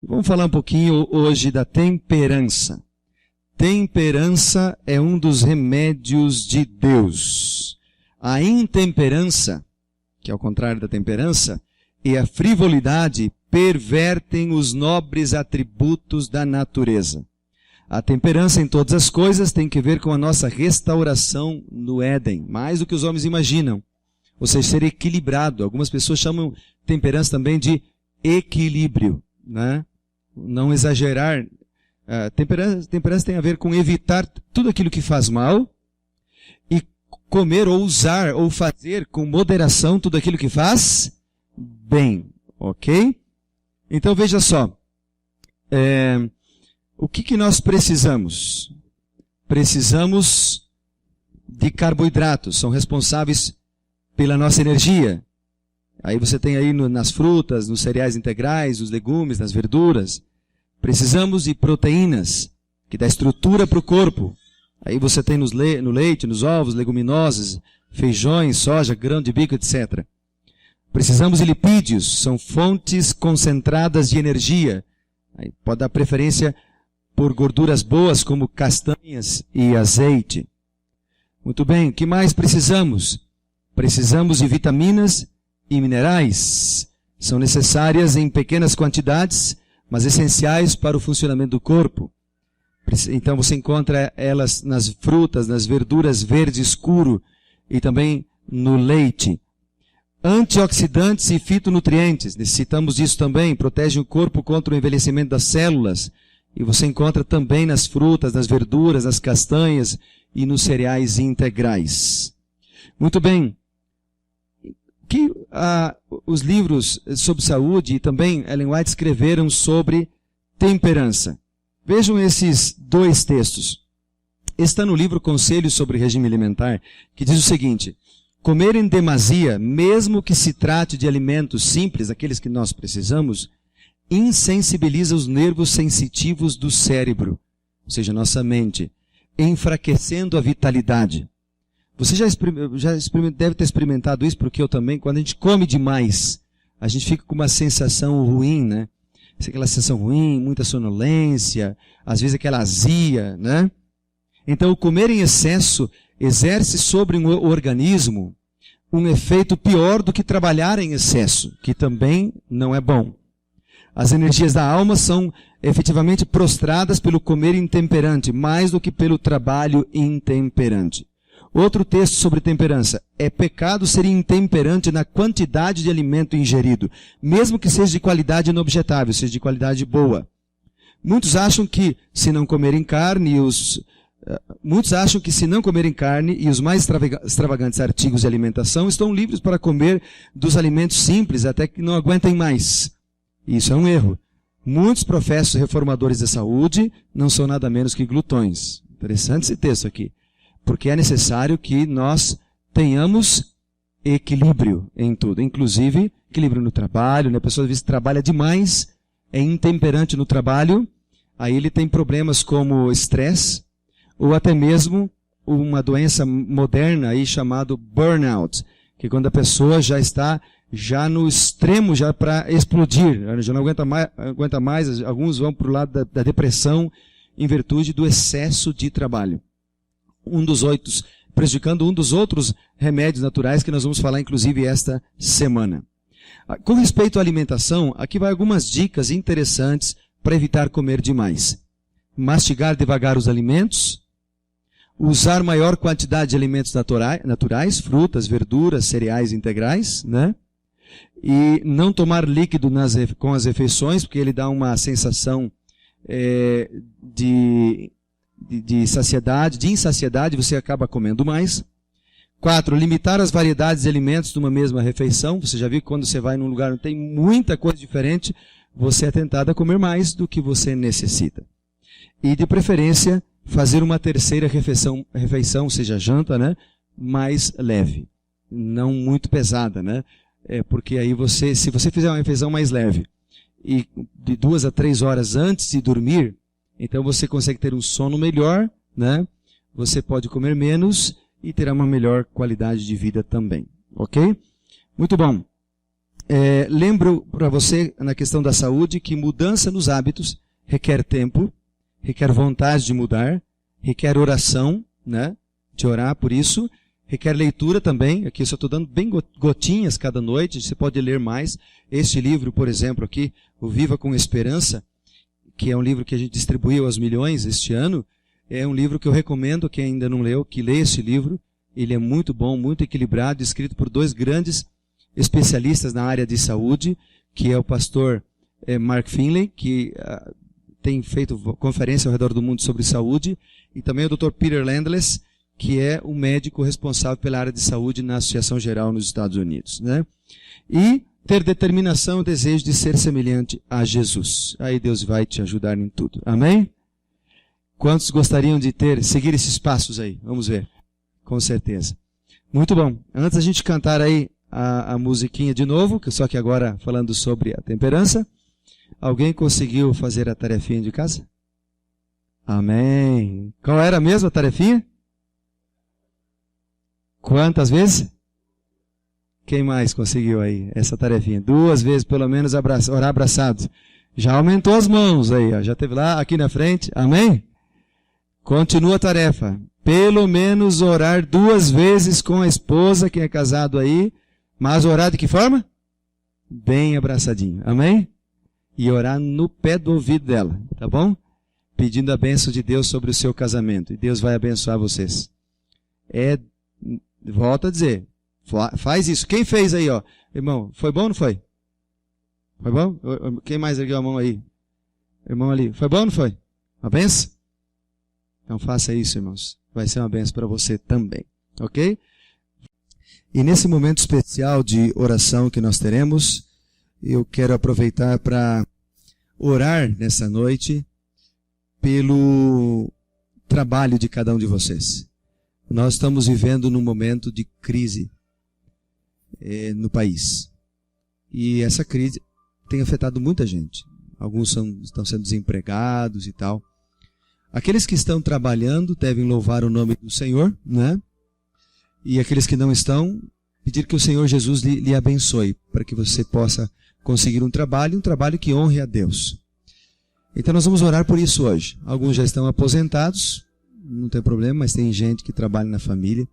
Vamos falar um pouquinho hoje da temperança. Temperança é um dos remédios de Deus. A intemperança, que é o contrário da temperança, e a frivolidade pervertem os nobres atributos da natureza. A temperança em todas as coisas tem que ver com a nossa restauração no Éden, mais do que os homens imaginam. Ou seja, ser equilibrado. Algumas pessoas chamam temperança também de equilíbrio, né? Não exagerar. Temperança tem a ver com evitar tudo aquilo que faz mal e comer ou usar ou fazer com moderação tudo aquilo que faz bem, ok? Então veja só, o que nós precisamos? Precisamos de carboidratos, são responsáveis pela nossa energia. Aí você tem aí nas frutas, nos cereais integrais, nos legumes, nas verduras. Precisamos de proteínas, que dá estrutura para o corpo. Aí você tem no leite, nos ovos, leguminosas, feijões, soja, grão de bico, etc. Precisamos de lipídios, são fontes concentradas de energia. Aí pode dar preferência por gorduras boas, como castanhas e azeite. Muito bem, o que mais precisamos? Precisamos de vitaminas e minerais. São necessárias em pequenas quantidades, mas essenciais para o funcionamento do corpo. Então você encontra elas nas frutas, nas verduras verde escuro e também no leite. Antioxidantes e fitonutrientes, necessitamos disso também, protegem o corpo contra o envelhecimento das células. E você encontra também nas frutas, nas verduras, nas castanhas e nos cereais integrais. Muito bem. Os livros sobre saúde e também Ellen White escreveram sobre temperança. Vejam esses dois textos. Está no livro Conselhos sobre Regime Alimentar, que diz o seguinte: comer em demasia, mesmo que se trate de alimentos simples, aqueles que nós precisamos, insensibiliza os nervos sensitivos do cérebro, ou seja, nossa mente, enfraquecendo a vitalidade. Você deve ter experimentado isso, porque eu também. Quando a gente come demais, a gente fica com uma sensação ruim, né? Aquela sensação ruim, muita sonolência, às vezes aquela azia, né? Então, o comer em excesso exerce sobre o organismo um efeito pior do que trabalhar em excesso, que também não é bom. As energias da alma são efetivamente prostradas pelo comer intemperante, mais do que pelo trabalho intemperante. Outro texto sobre temperança. É pecado ser intemperante na quantidade de alimento ingerido, mesmo que seja de qualidade inobjetável, seja de qualidade boa. Muitos acham que se não comerem carne e os mais extravagantes artigos de alimentação estão livres para comer dos alimentos simples até que não aguentem mais. Isso é um erro. Muitos professos reformadores da saúde não são nada menos que glutões. Interessante esse texto aqui. Porque é necessário que nós tenhamos equilíbrio em tudo. Inclusive, equilíbrio no trabalho. Né? A pessoa às vezes trabalha demais, é intemperante no trabalho, aí ele tem problemas como estresse, ou até mesmo uma doença moderna aí chamada burnout, que é quando a pessoa já está no extremo já para explodir, já não aguenta mais, alguns vão para o lado da depressão em virtude do excesso de trabalho. Prejudicando um dos outros remédios naturais que nós vamos falar, inclusive, esta semana. Com respeito à alimentação, aqui vai algumas dicas interessantes para evitar comer demais. Mastigar devagar os alimentos, usar maior quantidade de alimentos naturais, frutas, verduras, cereais integrais, né? E não tomar líquido com as refeições, porque ele dá uma sensação de saciedade, de insaciedade, você acaba comendo mais. 4. Limitar as variedades de alimentos numa mesma refeição. Você já viu que quando você vai num lugar onde tem muita coisa diferente, você é tentado a comer mais do que você necessita. E, de preferência, fazer uma terceira refeição, seja janta, né, mais leve. Não muito pesada, né? Porque aí se você fizer uma refeição mais leve e de 2 a 3 horas antes de dormir, então você consegue ter um sono melhor, né? Você pode comer menos e terá uma melhor qualidade de vida também. Ok? Muito bom. Lembro para você, na questão da saúde, que mudança nos hábitos requer tempo, requer vontade de mudar, requer oração, né? De orar por isso, requer leitura também. Aqui eu só estou dando bem gotinhas cada noite, você pode ler mais. Este livro, por exemplo, aqui, o Viva com Esperança, que é um livro que a gente distribuiu aos milhões este ano, é um livro que eu recomendo, quem ainda não leu, que leia esse livro. Ele é muito bom, muito equilibrado, escrito por 2 grandes especialistas na área de saúde, que é o pastor Mark Finley, que tem feito conferência ao redor do mundo sobre saúde, e também o Dr. Peter Landless, que é o médico responsável pela área de saúde na Associação Geral nos Estados Unidos, né? E ter determinação e desejo de ser semelhante a Jesus. Aí Deus vai te ajudar em tudo. Amém? Quantos gostariam de seguir esses passos aí? Vamos ver. Com certeza. Muito bom. Antes da gente cantar aí a musiquinha de novo, só que agora falando sobre a temperança, alguém conseguiu fazer a tarefinha de casa? Amém. Qual era mesmo a tarefinha? Quantas vezes? Quem mais conseguiu aí essa tarefinha? 2 vezes, pelo menos, orar abraçados. Já aumentou as mãos aí, ó. Já teve lá, aqui na frente. Amém? Continua a tarefa. Pelo menos orar 2 vezes com a esposa, quem é casado aí. Mas orar de que forma? Bem abraçadinho. Amém? E orar no pé do ouvido dela. Tá bom? Pedindo a bênção de Deus sobre o seu casamento. E Deus vai abençoar vocês. Volto a dizer. Faz isso. Quem fez aí, ó? Irmão, foi bom ou não foi? Foi bom? Quem mais ergueu a mão aí? Irmão ali. Foi bom ou não foi? Uma benção? Então faça isso, irmãos. Vai ser uma benção para você também. Ok? E nesse momento especial de oração que nós teremos, eu quero aproveitar para orar nessa noite pelo trabalho de cada um de vocês. Nós estamos vivendo num momento de crise no país. E essa crise tem afetado muita gente. Alguns estão sendo desempregados e tal. Aqueles que estão trabalhando devem louvar o nome do Senhor, né? E aqueles que não estão, pedir que o Senhor Jesus lhe abençoe, para que você possa conseguir um trabalho que honre a Deus. Então nós vamos orar por isso hoje. Alguns já estão aposentados, não tem problema, mas tem gente que trabalha na família.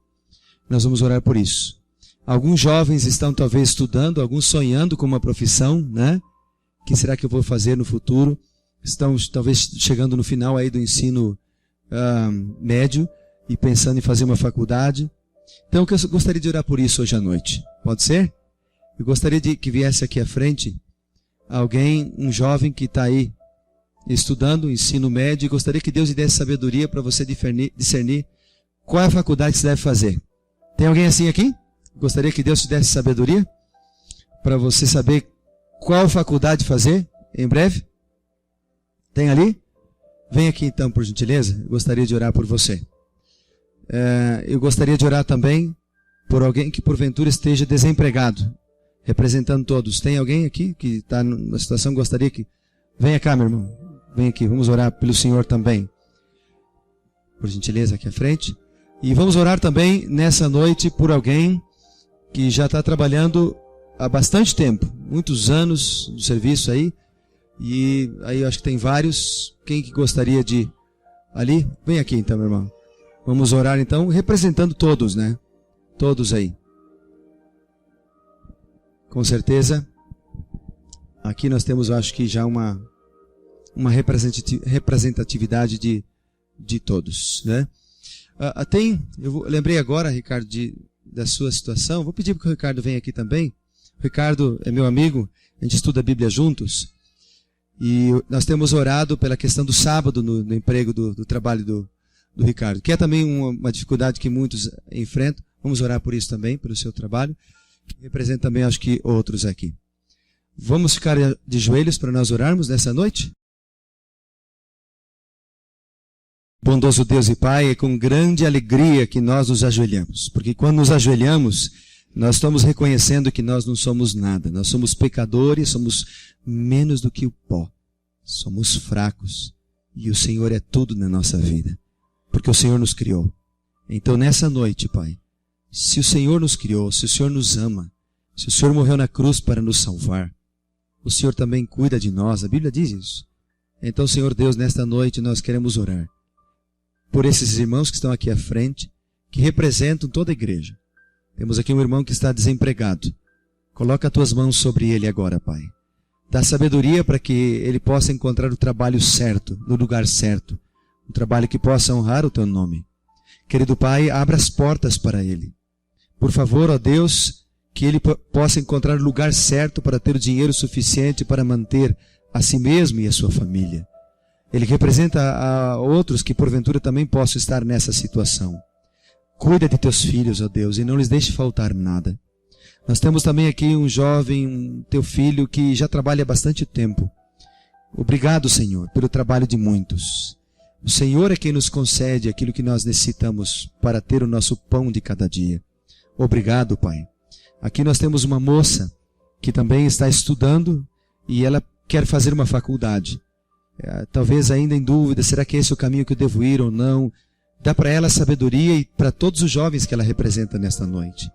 Nós vamos orar por isso. Alguns jovens estão talvez estudando, alguns sonhando com uma profissão, né? O que será que eu vou fazer no futuro? Estão talvez chegando no final aí do ensino médio e pensando em fazer uma faculdade. Então eu gostaria de orar por isso hoje à noite. Pode ser? Eu gostaria de que viesse aqui à frente alguém, um jovem que está aí estudando ensino médio, e gostaria que Deus lhe desse sabedoria para você discernir qual é a faculdade que você deve fazer. Tem alguém assim aqui? Gostaria que Deus te desse sabedoria para você saber qual faculdade fazer em breve? Tem ali? Vem aqui então, por gentileza. Eu gostaria de orar por você. Eu gostaria de orar também por alguém que porventura esteja desempregado, representando todos. Tem alguém aqui que está numa situação, gostaria que... Venha cá, meu irmão. Vem aqui, vamos orar pelo Senhor também. Por gentileza, aqui à frente. E vamos orar também nessa noite por alguém que já está trabalhando há bastante tempo, muitos anos no serviço aí. E aí eu acho que tem vários. Quem que gostaria de... Ali? Vem aqui então, meu irmão. Vamos orar então, representando todos, né? Todos aí. Com certeza. Aqui nós temos, eu acho que já uma representatividade de todos, né? Eu lembrei agora, Ricardo, da sua situação. Vou pedir para que o Ricardo venha aqui também. O Ricardo é meu amigo, a gente estuda a Bíblia juntos. E nós temos orado pela questão do sábado no emprego do trabalho do Ricardo, que é também uma dificuldade que muitos enfrentam. Vamos orar por isso também, pelo seu trabalho, que representa também, acho que, outros aqui. Vamos ficar de joelhos para nós orarmos nessa noite? Bondoso Deus e Pai, é com grande alegria que nós nos ajoelhamos, porque quando nos ajoelhamos, nós estamos reconhecendo que nós não somos nada, nós somos pecadores, somos menos do que o pó, somos fracos, e o Senhor é tudo na nossa vida, porque o Senhor nos criou. Então nessa noite, Pai, se o Senhor nos criou, se o Senhor nos ama, Se o Senhor morreu na cruz para nos salvar, o Senhor também cuida de nós. A Bíblia diz isso. Então, Senhor Deus, nesta noite nós queremos orar por esses irmãos que estão aqui à frente, que representam toda a igreja. Temos aqui um irmão que está desempregado. Coloca as tuas mãos sobre ele agora, Pai. Dá sabedoria para que ele possa encontrar o trabalho certo, no lugar certo. Um trabalho que possa honrar o teu nome. Querido Pai, abra as portas para ele. Por favor, ó Deus, que ele possa encontrar o lugar certo para ter o dinheiro suficiente para manter a si mesmo e a sua família. Ele representa a outros que porventura também possam estar nessa situação. Cuida de teus filhos, ó Deus, e não lhes deixe faltar nada. Nós temos também aqui um jovem, teu filho, que já trabalha há bastante tempo. Obrigado, Senhor, pelo trabalho de muitos. O Senhor é quem nos concede aquilo que nós necessitamos para ter o nosso pão de cada dia. Obrigado, Pai. Aqui nós temos uma moça que também está estudando e ela quer fazer uma faculdade. Talvez ainda em dúvida, será que esse é o caminho que eu devo ir ou não? Dá para ela sabedoria e para todos os jovens que ela representa nesta noite.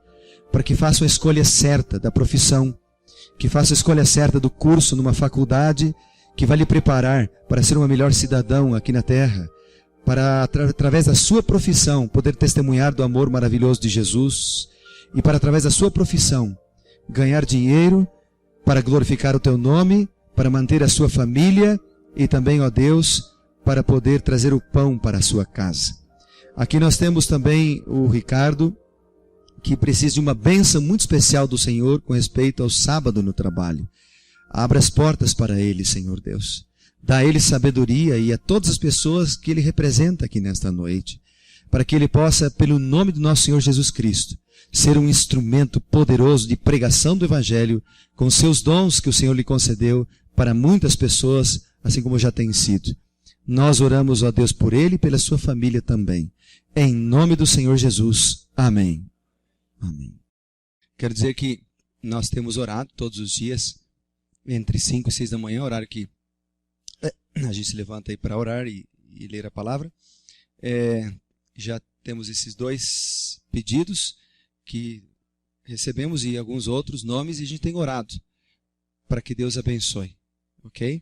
Para que façam a escolha certa da profissão, que façam a escolha certa do curso numa faculdade que vai lhe preparar para ser uma melhor cidadão aqui na terra, para, através da sua profissão, poder testemunhar do amor maravilhoso de Jesus e para, através da sua profissão, ganhar dinheiro para glorificar o teu nome, para manter a sua família e também, ó Deus, para poder trazer o pão para a sua casa. Aqui nós temos também o Ricardo, que precisa de uma bênção muito especial do Senhor com respeito ao sábado no trabalho. Abra as portas para ele, Senhor Deus. Dá a ele sabedoria e a todas as pessoas que ele representa aqui nesta noite, para que ele possa, pelo nome do nosso Senhor Jesus Cristo, ser um instrumento poderoso de pregação do Evangelho, com seus dons que o Senhor lhe concedeu para muitas pessoas, assim como já tem sido. Nós oramos, ó Deus, por ele e pela sua família também. Em nome do Senhor Jesus. Amém. Amém. Quero dizer que nós temos orado todos os dias, entre 5 e 6 da manhã, horário que a gente se levanta aí para orar e ler a palavra. Já temos esses 2 pedidos que recebemos e alguns outros nomes e a gente tem orado para que Deus abençoe, ok?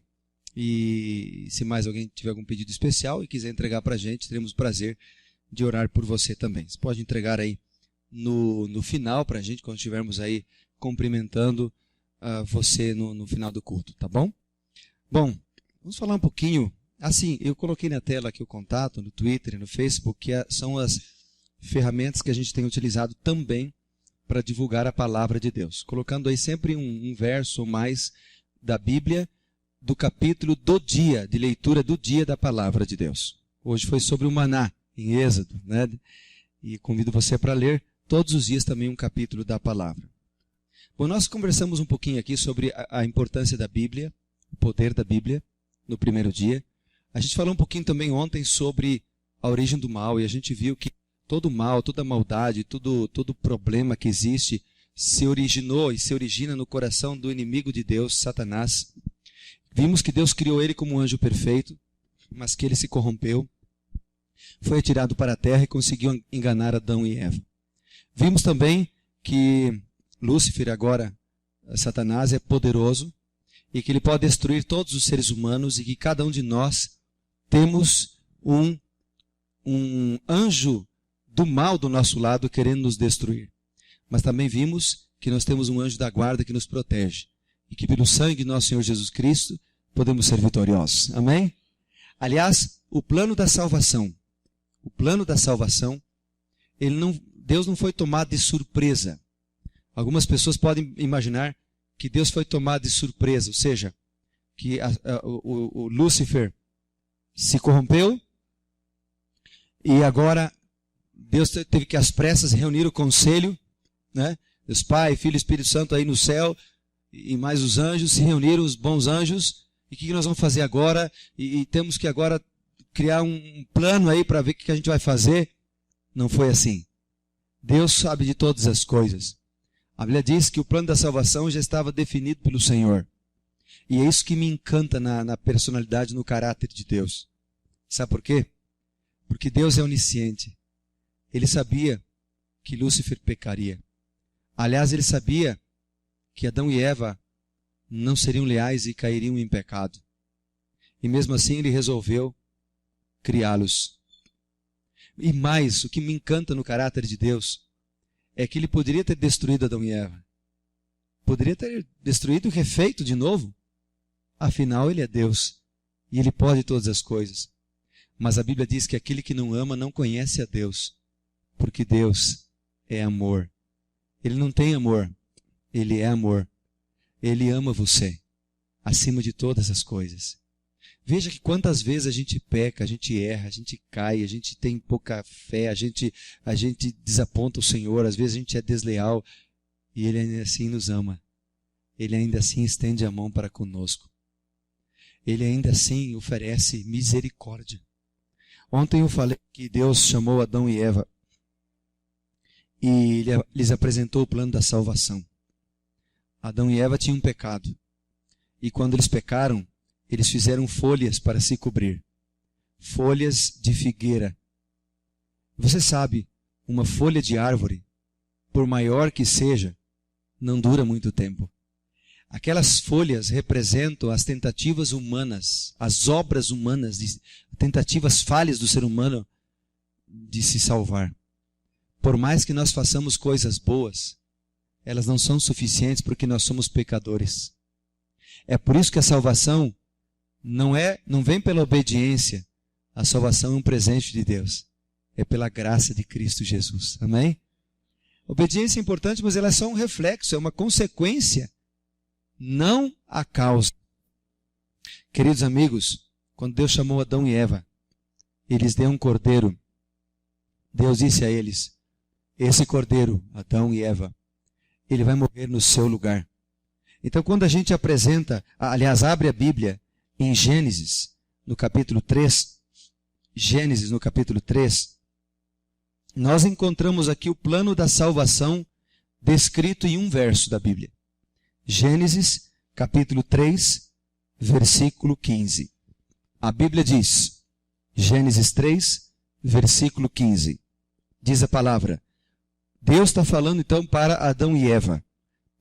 E se mais alguém tiver algum pedido especial e quiser entregar para a gente, teremos o prazer de orar por você também. Você pode entregar aí no final para a gente, quando estivermos aí cumprimentando você no final do culto, tá bom? Bom, vamos falar um pouquinho, assim, eu coloquei na tela aqui o contato, no Twitter e no Facebook, que são as ferramentas que a gente tem utilizado também para divulgar a palavra de Deus. Colocando aí sempre um verso ou mais da Bíblia, do capítulo do dia, de leitura do dia da palavra de Deus. Hoje foi sobre o maná, em Êxodo, né? E convido você para ler todos os dias também um capítulo da palavra. Bom, nós conversamos um pouquinho aqui sobre a importância da Bíblia, o poder da Bíblia, no primeiro dia. A gente falou um pouquinho também ontem sobre a origem do mal, e a gente viu que todo mal, toda maldade, todo problema que existe se originou e se origina no coração do inimigo de Deus, Satanás. Vimos que Deus criou ele como um anjo perfeito, mas que ele se corrompeu, foi atirado para a terra e conseguiu enganar Adão e Eva. Vimos também que Lúcifer, agora Satanás, é poderoso e que ele pode destruir todos os seres humanos e que cada um de nós temos um anjo do mal do nosso lado querendo nos destruir. Mas também vimos que nós temos um anjo da guarda que nos protege e que pelo sangue de nosso Senhor Jesus Cristo podemos ser vitoriosos. Amém? Aliás, o plano da salvação, Deus não foi tomado de surpresa. Algumas pessoas podem imaginar que Deus foi tomado de surpresa, ou seja, que o Lúcifer se corrompeu e agora Deus teve que às pressas reunir o conselho, né? Deus Pai, Filho e Espírito Santo aí no céu e mais os anjos, se reuniram os bons anjos. E o que nós vamos fazer agora? E temos que agora criar um plano aí para ver o que a gente vai fazer. Não foi assim. Deus sabe de todas as coisas. A Bíblia diz que o plano da salvação já estava definido pelo Senhor. E é isso que me encanta na personalidade, no caráter de Deus. Sabe por quê? Porque Deus é onisciente. Ele sabia que Lúcifer pecaria. Aliás, ele sabia que Adão e Eva não seriam leais e cairiam em pecado. E mesmo assim ele resolveu criá-los. E mais, o que me encanta no caráter de Deus é que ele poderia ter destruído Adão e Eva. Poderia ter destruído e refeito de novo. Afinal, ele é Deus e ele pode todas as coisas. Mas a Bíblia diz que aquele que não ama não conhece a Deus, porque Deus é amor. Ele não tem amor, ele é amor. Ele ama você acima de todas as coisas. Veja que quantas vezes a gente peca, a gente erra, a gente cai, a gente tem pouca fé, a gente desaponta o Senhor, às vezes a gente é desleal e Ele ainda assim nos ama. Ele ainda assim estende a mão para conosco. Ele ainda assim oferece misericórdia. Ontem eu falei que Deus chamou Adão e Eva e lhes apresentou o plano da salvação. Adão e Eva tinham pecado. E quando eles pecaram, eles fizeram folhas para se cobrir. Folhas de figueira. Você sabe, uma folha de árvore, por maior que seja, não dura muito tempo. Aquelas folhas representam as tentativas humanas, as obras humanas, tentativas falhas do ser humano de se salvar. Por mais que nós façamos coisas boas, elas não são suficientes porque nós somos pecadores. É por isso que a salvação não vem pela obediência. A salvação é um presente de Deus. É pela graça de Cristo Jesus. Amém? Obediência é importante, mas ela é só um reflexo, é uma consequência, não a causa. Queridos amigos, quando Deus chamou Adão e Eva, eles deu um cordeiro. Deus disse a eles, esse cordeiro, Adão e Eva, ele vai morrer no seu lugar. Então quando a gente abre a Bíblia em Gênesis, no capítulo 3, nós encontramos aqui o plano da salvação descrito em um verso da Bíblia. Gênesis, capítulo 3, versículo 15. A Bíblia diz, Gênesis 3, versículo 15. Diz a palavra, Deus está falando então para Adão e Eva.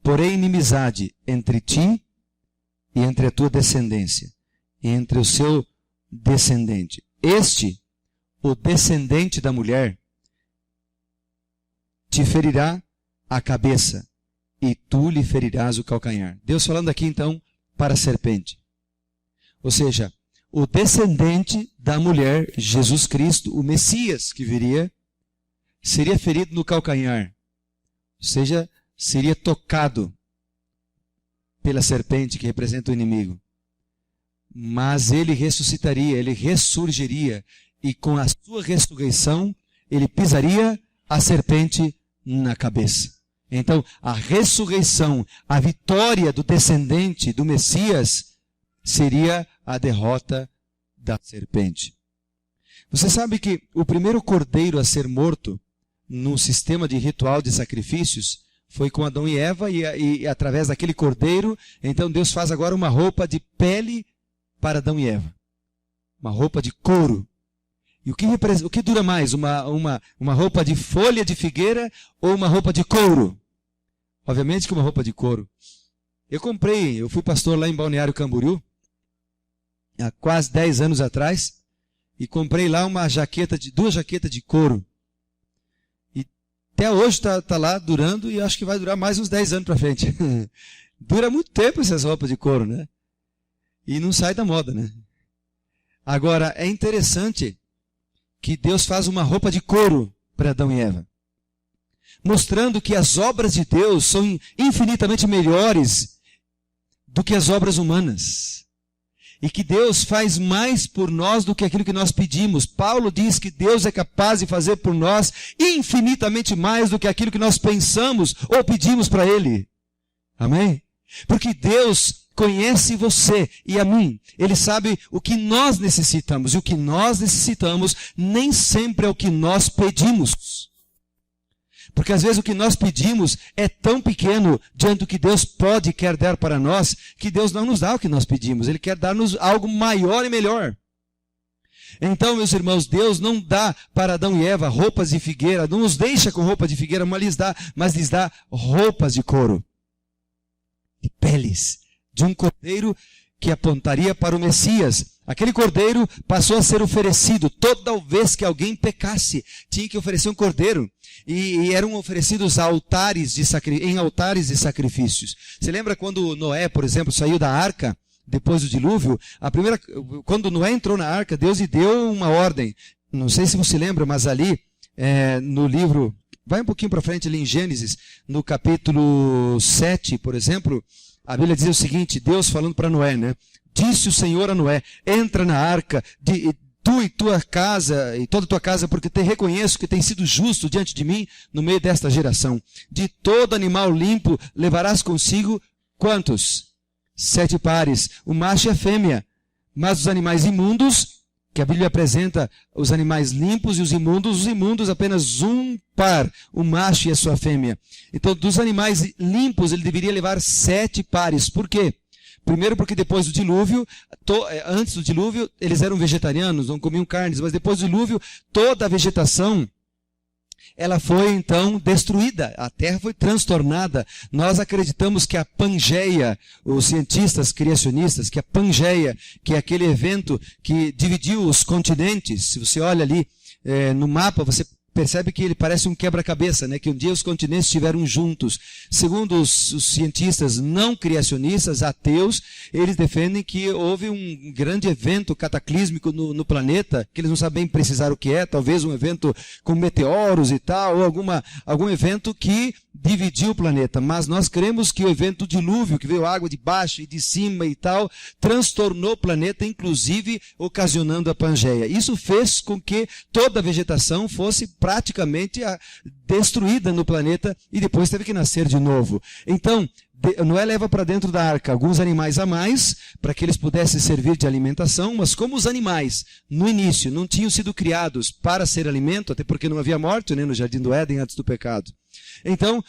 Porém, inimizade entre ti e entre a tua descendência, e entre o seu descendente. O descendente da mulher, te ferirá a cabeça, e tu lhe ferirás o calcanhar. Deus falando aqui então para a serpente. Ou seja, o descendente da mulher, Jesus Cristo, o Messias que viria, seria ferido no calcanhar. Ou seja, seria tocado pela serpente que representa o inimigo. Mas ele ressuscitaria, ele ressurgiria, e com a sua ressurreição, ele pisaria a serpente na cabeça. Então, a ressurreição, a vitória do descendente do Messias, seria a derrota da serpente. Você sabe que o primeiro cordeiro a ser morto no sistema de ritual de sacrifícios foi com Adão e Eva, e através daquele cordeiro, então Deus faz agora uma roupa de pele para Adão e Eva. Uma roupa de couro. E o que dura mais? Uma roupa de folha de figueira ou uma roupa de couro? Obviamente que uma roupa de couro. Eu fui pastor lá em Balneário Camboriú, há quase 10 anos atrás, e comprei lá duas jaquetas de couro. E até hoje está lá durando, e acho que vai durar mais uns 10 anos para frente. Dura muito tempo essas roupas de couro, né? E não sai da moda, né? Agora, é interessante que Deus faz uma roupa de couro para Adão e Eva, mostrando que as obras de Deus são infinitamente melhores do que as obras humanas. E que Deus faz mais por nós do que aquilo que nós pedimos. Paulo diz que Deus é capaz de fazer por nós infinitamente mais do que aquilo que nós pensamos ou pedimos para Ele. Amém? Porque Deus conhece você e a mim. Ele sabe o que nós necessitamos. E o que nós necessitamos nem sempre é o que nós pedimos. Porque às vezes o que nós pedimos é tão pequeno diante do que Deus pode e quer dar para nós, que Deus não nos dá o que nós pedimos. Ele quer dar-nos algo maior e melhor. Então, meus irmãos, Deus não dá para Adão e Eva roupas de figueira, não nos deixa com roupa de figueira, mas lhes dá roupas de couro. de peles, de um cordeiro que apontaria para o Messias. Aquele cordeiro passou a ser oferecido. Toda vez que alguém pecasse, tinha que oferecer um cordeiro. E eram oferecidos em altares de sacrifícios. Você lembra quando Noé, por exemplo, saiu da arca, depois do dilúvio? Quando Noé entrou na arca, Deus lhe deu uma ordem. Não sei se você lembra, mas ali, no livro, vai um pouquinho para frente ali em Gênesis, no capítulo 7, por exemplo, a Bíblia diz o seguinte, Deus falando para Noé, né? Disse o Senhor a Noé, entra na arca, tu e tua casa, e toda a tua casa, porque te reconheço que tens sido justo diante de mim no meio desta geração. De todo animal limpo levarás consigo quantos? 7 pares, o macho e a fêmea. Mas os animais imundos, que a Bíblia apresenta os animais limpos e os imundos apenas um par, o macho e a sua fêmea. Então, dos animais limpos, ele deveria levar 7 pares. Por quê? Primeiro porque depois do dilúvio, antes do dilúvio, eles eram vegetarianos, não comiam carnes, mas depois do dilúvio, toda a vegetação, ela foi então destruída, a terra foi transtornada. Nós acreditamos que a Pangeia, os cientistas criacionistas, que a Pangeia, que é aquele evento que dividiu os continentes, se você olha ali no mapa, você percebe que ele parece um quebra-cabeça, né? Que um dia os continentes estiveram juntos. Segundo os cientistas não criacionistas, ateus, eles defendem que houve um grande evento cataclísmico no planeta, que eles não sabem precisar o que é, talvez um evento com meteoros e tal, ou algum evento que dividiu o planeta. Mas nós cremos que o evento do dilúvio, que veio água de baixo e de cima e tal, transtornou o planeta, inclusive ocasionando a Pangeia. Isso fez com que toda a vegetação fosse praticamente destruída no planeta e depois teve que nascer de novo. Então, Noé leva para dentro da arca alguns animais a mais, para que eles pudessem servir de alimentação, mas como os animais, no início, não tinham sido criados para ser alimento, até porque não havia morte, né, no Jardim do Éden antes do pecado. Então,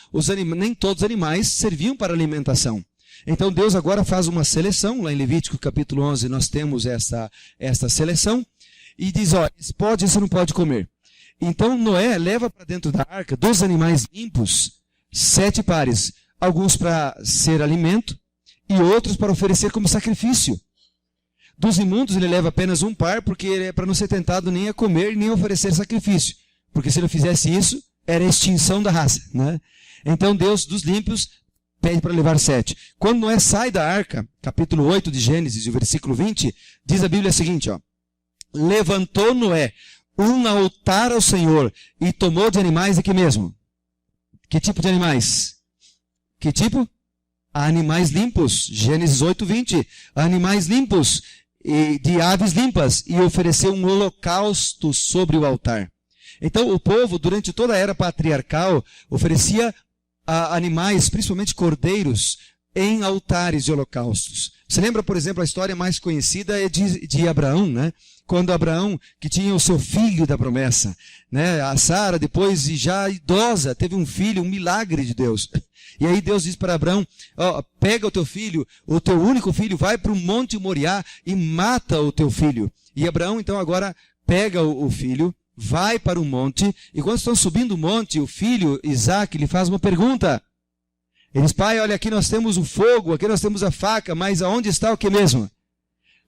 nem todos os animais serviam para alimentação. Então, Deus agora faz uma seleção, lá em Levítico capítulo 11 nós temos esta seleção, e diz, ó, esse pode, esse não pode comer. Então, Noé leva para dentro da arca dos animais limpos 7 pares, alguns para ser alimento e outros para oferecer como sacrifício. Dos imundos ele leva apenas um par, porque é para não ser tentado nem a comer nem a oferecer sacrifício. Porque se ele fizesse isso, era a extinção da raça, né? Então Deus, dos límpios, pede para levar 7. Quando Noé sai da arca, capítulo 8 de Gênesis, o versículo 20, diz a Bíblia o seguinte, ó. Levantou Noé um altar ao Senhor e tomou de animais aqui mesmo. Que tipo de animais? Que tipo? Animais limpos. Gênesis 8, 20. Animais limpos e de aves limpas. E ofereceu um holocausto sobre o altar. Então o povo, durante toda a era patriarcal, oferecia animais, principalmente cordeiros, em altares de holocaustos. Você lembra, por exemplo, a história mais conhecida é de Abraão, né? Quando Abraão, que tinha o seu filho da promessa, né? A Sara, depois já idosa, teve um filho, um milagre de Deus. E aí Deus diz para Abraão, ó, pega o teu filho, o teu único filho, vai para o Monte Moriá e mata o teu filho. E Abraão, então, agora pega o filho, vai para o monte, e quando estão subindo o monte, o filho, Isaac, lhe faz uma pergunta. Ele diz, pai, olha, aqui nós temos o fogo, aqui nós temos a faca, mas aonde está o que mesmo?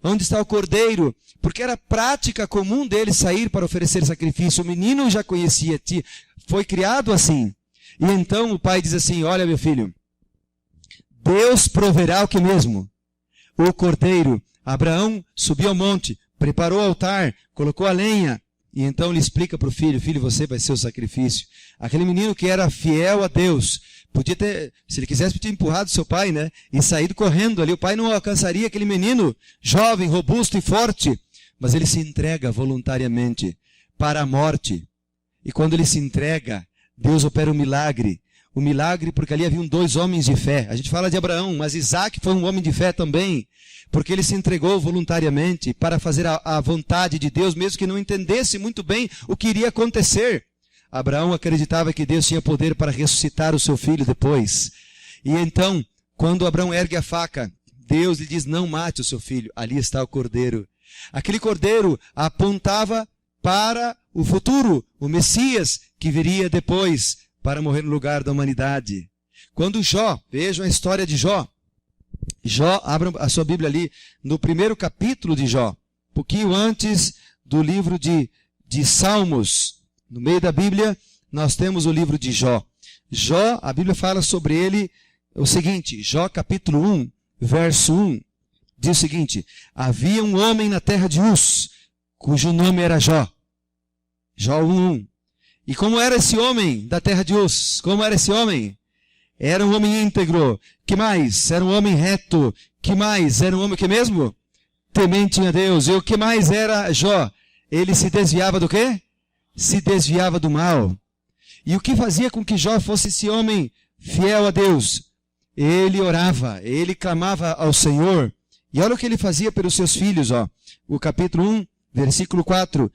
Onde está o cordeiro? Porque era prática comum dele sair para oferecer sacrifício. O menino já conhecia, foi criado assim. E então o pai diz assim, olha meu filho, Deus proverá o que mesmo? O cordeiro. Abraão subiu ao monte, preparou o altar, colocou a lenha, e então ele explica para o filho, filho, você vai ser o sacrifício. Aquele menino que era fiel a Deus, podia ter, se ele quisesse, podia ter empurrado seu pai, né? E saído correndo ali. O pai não alcançaria aquele menino jovem, robusto e forte. Mas ele se entrega voluntariamente para a morte. E quando ele se entrega, Deus opera um milagre. O milagre porque ali haviam 2 homens de fé. A gente fala de Abraão, mas Isaac foi um homem de fé também. Porque ele se entregou voluntariamente para fazer a vontade de Deus, mesmo que não entendesse muito bem o que iria acontecer. Abraão acreditava que Deus tinha poder para ressuscitar o seu filho depois. E então, quando Abraão ergue a faca, Deus lhe diz, não mate o seu filho. Ali está o cordeiro. Aquele cordeiro apontava para o futuro, o Messias, que viria depois para morrer no lugar da humanidade. Quando Jó, vejam a história de Jó. Jó, abra a sua Bíblia ali no primeiro capítulo de Jó, um pouquinho antes do livro de Salmos. No meio da Bíblia, nós temos o livro de Jó. Jó, a Bíblia fala sobre ele o seguinte, Jó capítulo 1, verso 1, diz o seguinte: havia um homem na terra de Uz, cujo nome era Jó. Jó 1:1. E como era esse homem da terra de Uz? Como era esse homem? Era um homem íntegro. Que mais? Era um homem reto. Que mais? Era um homem que mesmo? Temente a Deus. E o que mais era Jó? Ele se desviava do quê? Se desviava do mal. E o que fazia com que Jó fosse esse homem fiel a Deus? Ele orava, ele clamava ao Senhor. E olha o que ele fazia pelos seus filhos, ó. O capítulo 1, versículo 4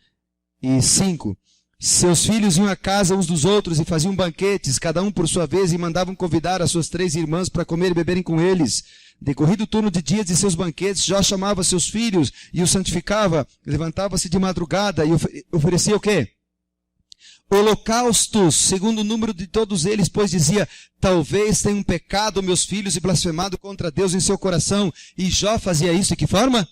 e 5. Seus filhos iam à casa uns dos outros e faziam banquetes, cada um por sua vez, e mandavam convidar as suas 3 irmãs para comer e beberem com eles. Decorrido o turno de dias de seus banquetes, Jó chamava seus filhos e os santificava, levantava-se de madrugada e oferecia o quê? Holocaustos, segundo o número de todos eles, pois dizia: talvez tenham pecado meus filhos e blasfemado contra Deus em seu coração. E Jó fazia isso de que forma?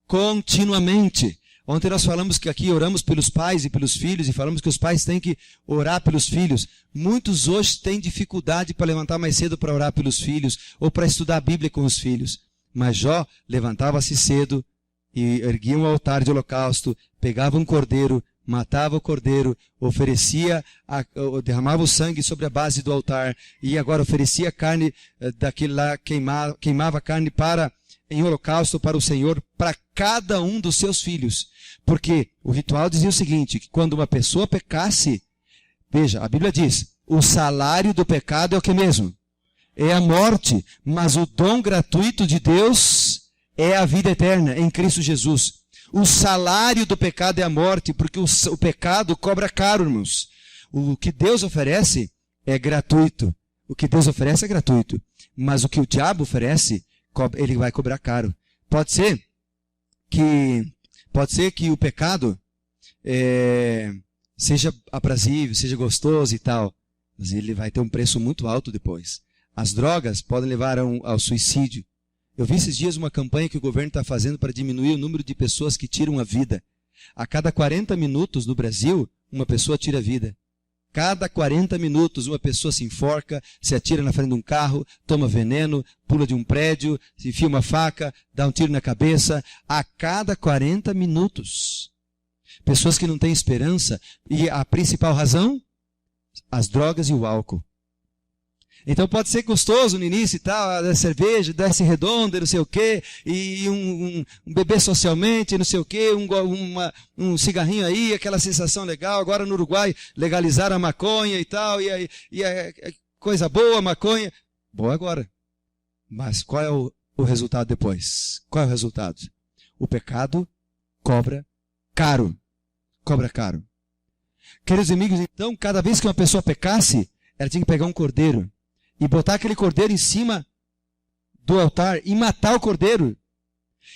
Continuamente. Ontem nós falamos que aqui oramos pelos pais e pelos filhos, e falamos que os pais têm que orar pelos filhos. Muitos hoje têm dificuldade para levantar mais cedo para orar pelos filhos, ou para estudar a Bíblia com os filhos. Mas Jó levantava-se cedo e erguia um altar de holocausto, pegava um cordeiro, matava o cordeiro, derramava o sangue sobre a base do altar, e agora oferecia carne daquele lá, queimava carne em holocausto para o Senhor, para cada um dos seus filhos. Porque o ritual dizia o seguinte, que quando uma pessoa pecasse, veja, a Bíblia diz, o salário do pecado é o que mesmo? É a morte, mas o dom gratuito de Deus é a vida eterna em Cristo Jesus. O salário do pecado é a morte, porque o pecado cobra caro, irmãos. O que Deus oferece é gratuito. O que Deus oferece é gratuito. Mas o que o diabo oferece, ele vai cobrar caro. Pode ser que o pecado seja aprazível, seja gostoso e tal, mas ele vai ter um preço muito alto depois. As drogas podem levar ao suicídio. Eu vi esses dias uma campanha que o governo está fazendo para diminuir o número de pessoas que tiram a vida. A cada 40 minutos no Brasil, uma pessoa tira a vida. Cada 40 minutos uma pessoa se enforca, se atira na frente de um carro, toma veneno, pula de um prédio, se enfia uma faca, dá um tiro na cabeça. A cada 40 minutos. Pessoas que não têm esperança. E a principal razão? As drogas e o álcool. Então pode ser gostoso no início e tal, a cerveja, desce redonda, não sei o quê, e um beber socialmente, não sei o quê, um cigarrinho aí, aquela sensação legal. Agora no Uruguai legalizaram a maconha e tal, e coisa boa, maconha. Boa agora. Mas qual é o resultado depois? Qual é o resultado? O pecado cobra caro. Cobra caro. Queridos amigos, então, cada vez que uma pessoa pecasse, ela tinha que pegar um cordeiro e botar aquele cordeiro em cima do altar e matar o cordeiro.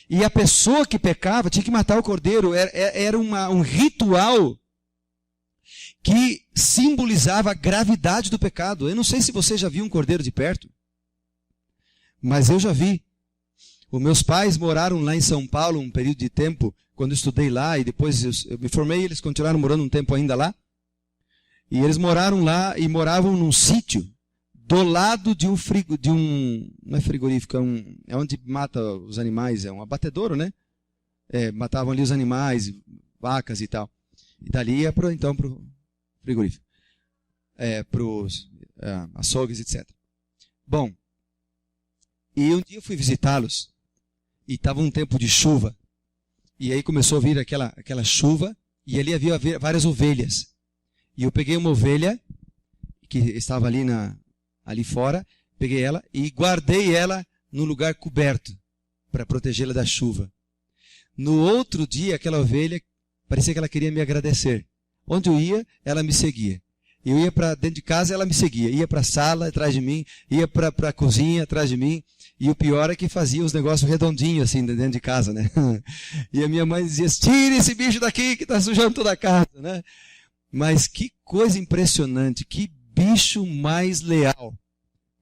E a pessoa que pecava tinha que matar o cordeiro. Era um ritual que simbolizava a gravidade do pecado. Eu não sei se você já viu um cordeiro de perto, mas eu já vi. Os meus pais moraram lá em São Paulo um período de tempo, quando eu estudei lá, e depois eu me formei, eles continuaram morando um tempo ainda lá. E eles moraram lá e moravam num sítio do lado não é frigorífico, é onde mata os animais, é um abatedouro, né? Matavam ali os animais, vacas e tal. E dali ia para o frigorífico, para os açougues, etc. Bom, e um dia eu fui visitá-los, e estava um tempo de chuva, e aí começou a vir aquela chuva, e ali havia várias ovelhas. E eu peguei uma ovelha, que estava ali fora, peguei ela e guardei ela num lugar coberto, para protegê-la da chuva. No outro dia, aquela ovelha, parecia que ela queria me agradecer. Onde eu ia, ela me seguia. Eu ia para dentro de casa, ela me seguia. Ia para a sala, atrás de mim, ia para a cozinha, atrás de mim. E o pior é que fazia os negócios redondinhos, assim, dentro de casa, né? E a minha mãe dizia, tire esse bicho daqui que está sujando toda a casa, né? Mas que coisa impressionante, que bicho mais leal.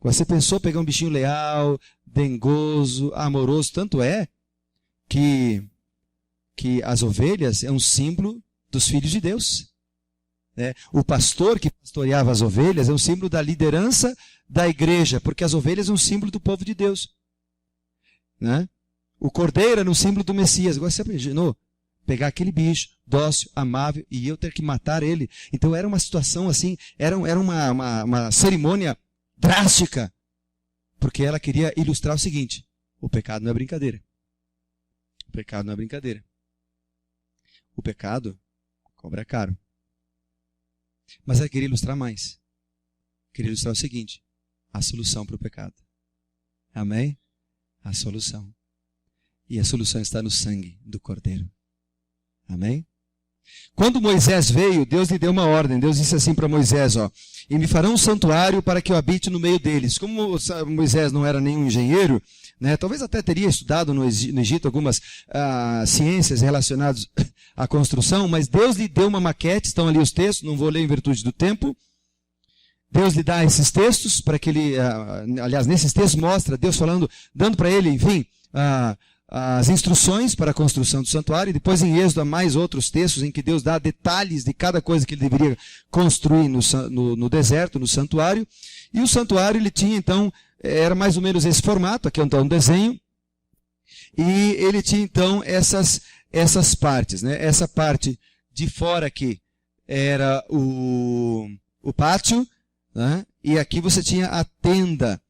Você pensou pegar um bichinho leal, dengoso, amoroso, tanto é que as ovelhas é um símbolo dos filhos de Deus. O pastor que pastoreava as ovelhas é um símbolo da liderança da igreja, porque as ovelhas é um símbolo do povo de Deus. O cordeiro era um símbolo do Messias. Agora você imaginou pegar aquele bicho dócil, amável, e eu ter que matar ele? Então era uma situação assim, era uma cerimônia drástica, porque ela queria ilustrar o seguinte: o pecado não é brincadeira. O pecado não é brincadeira. O pecado cobra caro. Mas ela queria ilustrar mais. Queria ilustrar o seguinte: a solução para o pecado. Amém? A solução. E a solução está no sangue do Cordeiro. Amém? Quando Moisés veio, Deus lhe deu uma ordem. Deus disse assim para Moisés: e me farão um santuário para que eu habite no meio deles. Como Moisés não era nenhum engenheiro, talvez até teria estudado no Egito algumas ciências relacionadas à construção, mas Deus lhe deu uma maquete. Estão ali os textos, não vou ler em virtude do tempo. Deus lhe dá esses textos para que ele, aliás, nesses textos mostra Deus falando, dando para ele, enfim, as instruções para a construção do santuário. E depois em Êxodo há mais outros textos em que Deus dá detalhes de cada coisa que ele deveria construir no deserto, no santuário. E o santuário ele tinha então, era mais ou menos esse formato, aqui então um desenho, e ele tinha então essas partes, Essa parte de fora aqui era o pátio, e aqui você tinha a tenda,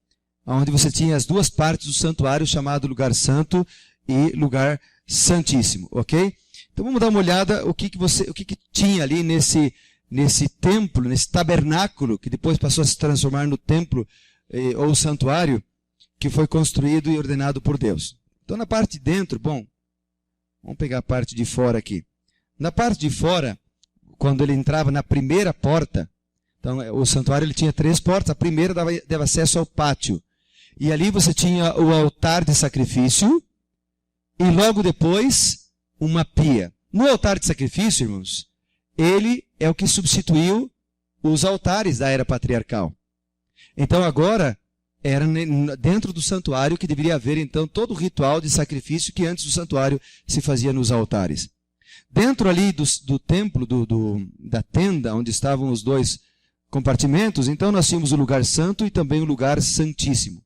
onde você tinha as duas partes do santuário, chamado lugar santo e lugar santíssimo, ok? Então vamos dar uma olhada o que tinha ali nesse templo, nesse tabernáculo, que depois passou a se transformar no templo ou santuário, que foi construído e ordenado por Deus. Então na parte de dentro, vamos pegar a parte de fora aqui. Na parte de fora, quando ele entrava na primeira porta, então o santuário ele tinha 3 portas, a primeira dava acesso ao pátio. E ali você tinha o altar de sacrifício e logo depois uma pia. No altar de sacrifício, irmãos, ele é o que substituiu os altares da era patriarcal. Então agora era dentro do santuário que deveria haver então todo o ritual de sacrifício que antes do santuário se fazia nos altares. Dentro ali do templo, da tenda, onde estavam os 2 compartimentos, então nós tínhamos o lugar santo e também o lugar santíssimo.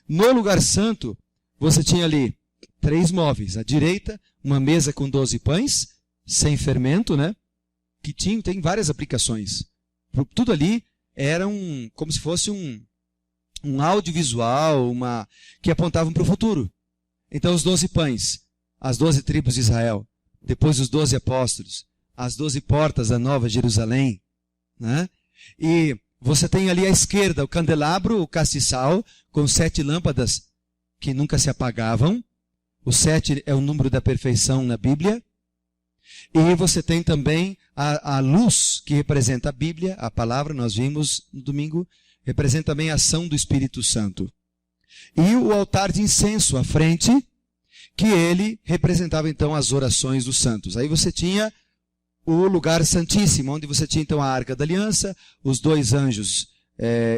No lugar santo, você tinha ali 3 móveis. À direita, uma mesa com 12 pães, sem fermento, que tem várias aplicações. Tudo ali era como se fosse um audiovisual, que apontavam para o futuro. Então os 12 pães, as 12 tribos de Israel, depois os 12 apóstolos, as 12 portas da Nova Jerusalém, E você tem ali à esquerda o candelabro, o castiçal, com 7 lâmpadas que nunca se apagavam. O 7 é o número da perfeição na Bíblia. E você tem também a luz, que representa a Bíblia, a palavra, nós vimos no domingo, representa também a ação do Espírito Santo. E o altar de incenso à frente, que ele representava então as orações dos santos. Aí você tinha o lugar santíssimo, onde você tinha então a Arca da Aliança, os 2 anjos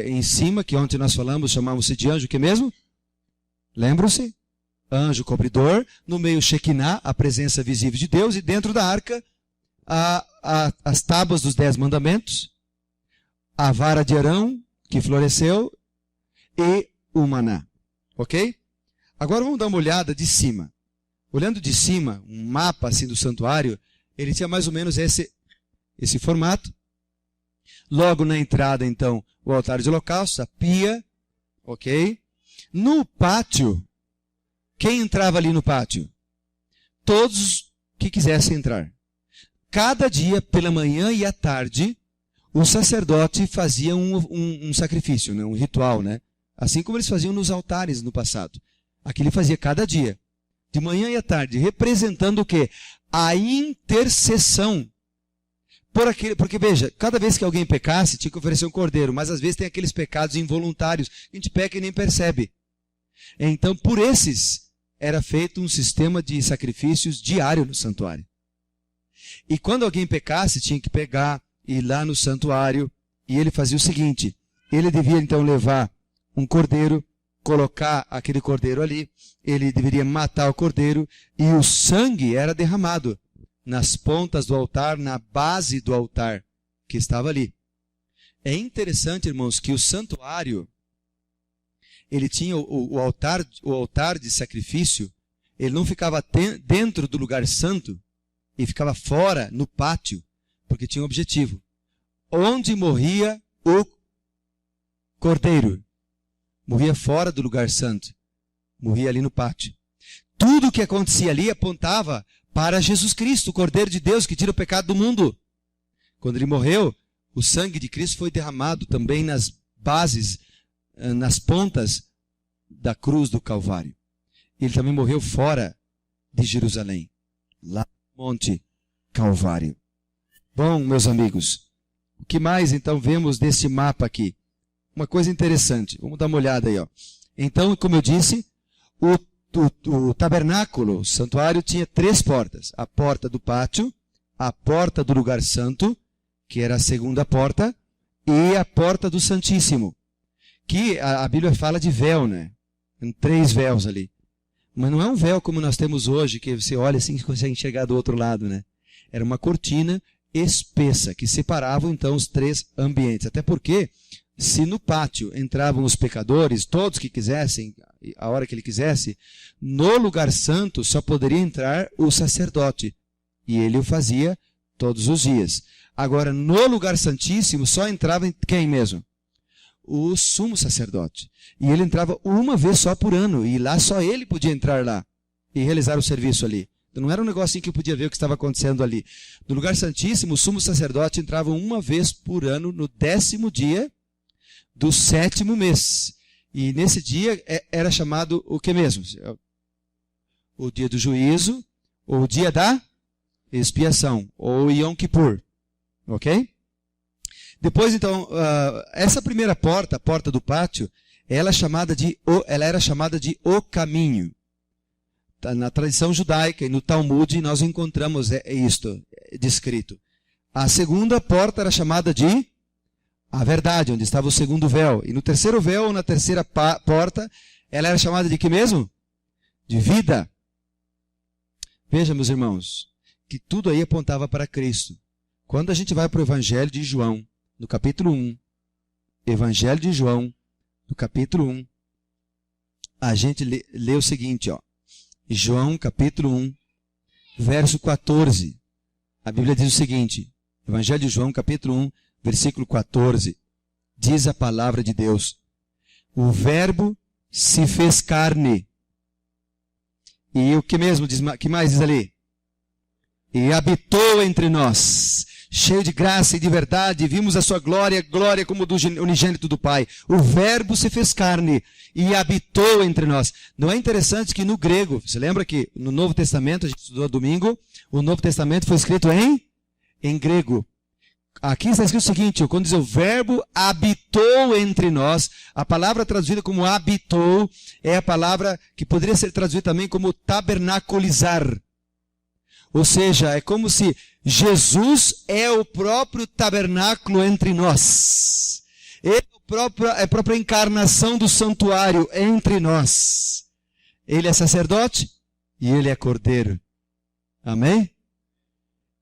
em cima, que ontem nós chamamos-se de anjo, que mesmo? Lembram-se? Anjo cobridor, no meio Shekinah, a presença visível de Deus, e dentro da arca, as tábuas dos 10 mandamentos, a vara de Arão, que floresceu, e o maná. Ok? Agora vamos dar uma olhada de cima. Olhando de cima, um mapa assim do santuário, ele tinha mais ou menos esse formato. Logo na entrada, então, o altar de holocausto, a pia, ok? No pátio, quem entrava ali no pátio? Todos que quisessem entrar. Cada dia, pela manhã e à tarde, o sacerdote fazia um sacrifício, um ritual, Assim como eles faziam nos altares no passado. Aqui ele fazia cada dia, de manhã e à tarde, representando o quê? A intercessão. Porque veja, cada vez que alguém pecasse, tinha que oferecer um cordeiro, mas às vezes tem aqueles pecados involuntários, a gente peca e nem percebe. Então, por esses, era feito um sistema de sacrifícios diário no santuário. E quando alguém pecasse, tinha que pegar, ir lá no santuário, e ele fazia o seguinte: ele devia então levar um cordeiro, colocar aquele cordeiro ali, ele deveria matar o cordeiro, e o sangue era derramado nas pontas do altar, na base do altar que estava ali. É interessante, irmãos, que o santuário, ele tinha o altar de sacrifício, ele não ficava dentro do lugar santo, e ficava fora, no pátio, porque tinha um objetivo. Onde morria o cordeiro? Morria fora do lugar santo. Morria ali no pátio. Tudo o que acontecia ali apontava para Jesus Cristo, o Cordeiro de Deus que tira o pecado do mundo. Quando ele morreu, o sangue de Cristo foi derramado também nas bases, nas pontas da cruz do Calvário. Ele também morreu fora de Jerusalém, lá no Monte Calvário. Bom, meus amigos, o que mais então vemos desse mapa aqui? Uma coisa interessante, vamos dar uma olhada aí. Ó. Então, como eu disse, o tabernáculo, o santuário, tinha 3 portas. A porta do pátio, a porta do lugar santo, que era a segunda porta, e a porta do Santíssimo, que a Bíblia fala de véu, né? Tem 3 véus ali. Mas não é um véu como nós temos hoje, que você olha assim e consegue enxergar do outro lado, né? Era uma cortina espessa, que separava então os 3 ambientes. Até porque, se no pátio entravam os pecadores, todos que quisessem, a hora que ele quisesse, no lugar santo só poderia entrar o sacerdote. E ele o fazia todos os dias. Agora, no lugar santíssimo, só entrava quem mesmo? O sumo sacerdote. E ele entrava uma vez só por ano. E lá só ele podia entrar lá e realizar o serviço ali. Então, não era um negocinho que eu podia ver o que estava acontecendo ali. No lugar santíssimo, o sumo sacerdote entrava uma vez por ano, no 10º dia do 7º mês. E nesse dia era chamado o que mesmo? O dia do juízo, ou o dia da expiação, ou Yom Kippur. Ok? Depois, então, essa primeira porta, a porta do pátio, ela era chamada de o caminho. Na tradição judaica e no Talmud nós encontramos isto descrito. A segunda porta era chamada de a verdade, onde estava o segundo véu. E no terceiro véu, ou na terceira porta, ela era chamada de que mesmo? De vida. Veja, meus irmãos, que tudo aí apontava para Cristo. Quando a gente vai para o Evangelho de João, no capítulo 1, Evangelho de João, no capítulo 1, a gente lê o seguinte, ó. João, capítulo 1, verso 14. A Bíblia diz o seguinte, Evangelho de João, capítulo 1, versículo 14. Diz a palavra de Deus: o Verbo se fez carne. E o que mesmo diz, que mais diz ali? E habitou entre nós, cheio de graça e de verdade, vimos a sua glória, glória como do unigênito do Pai. O Verbo se fez carne e habitou entre nós. Não é interessante que no grego, você lembra que no Novo Testamento, a gente estudou domingo, o Novo Testamento foi escrito em grego. Aqui está escrito o seguinte, quando diz o Verbo habitou entre nós, a palavra traduzida como habitou é a palavra que poderia ser traduzida também como tabernaculizar. Ou seja, é como se Jesus é o próprio tabernáculo entre nós. Ele é a própria encarnação do santuário entre nós. Ele é sacerdote e ele é cordeiro. Amém?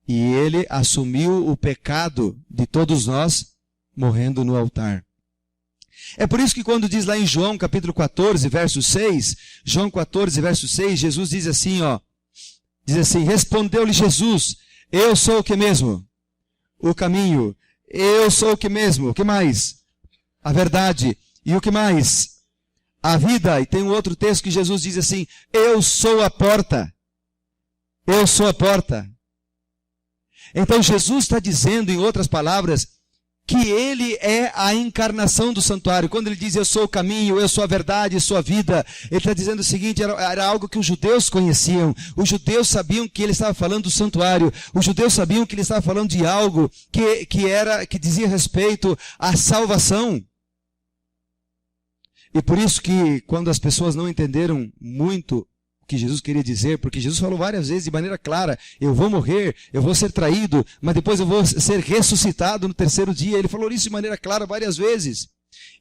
E ele assumiu o pecado de todos nós, morrendo no altar. É por isso que quando diz lá em João capítulo 14, verso 6, João 14, verso 6, Jesus diz assim, ó. Diz assim, respondeu-lhe Jesus, eu sou o que mesmo? O caminho. Eu sou o que mesmo? O que mais? A verdade. E o que mais? A vida. E tem um outro texto que Jesus diz assim, eu sou a porta. Eu sou a porta. Então Jesus está dizendo, em outras palavras, que ele é a encarnação do santuário. Quando ele diz, eu sou o caminho, eu sou a verdade, eu sou a vida, ele está dizendo o seguinte, era algo que os judeus conheciam. Os judeus sabiam que ele estava falando do santuário. Os judeus sabiam que ele estava falando de algo que dizia respeito à salvação. E por isso que, quando as pessoas não entenderam muito o que Jesus queria dizer, porque Jesus falou várias vezes de maneira clara, eu vou morrer, eu vou ser traído, mas depois eu vou ser ressuscitado no terceiro dia. Ele falou isso de maneira clara várias vezes.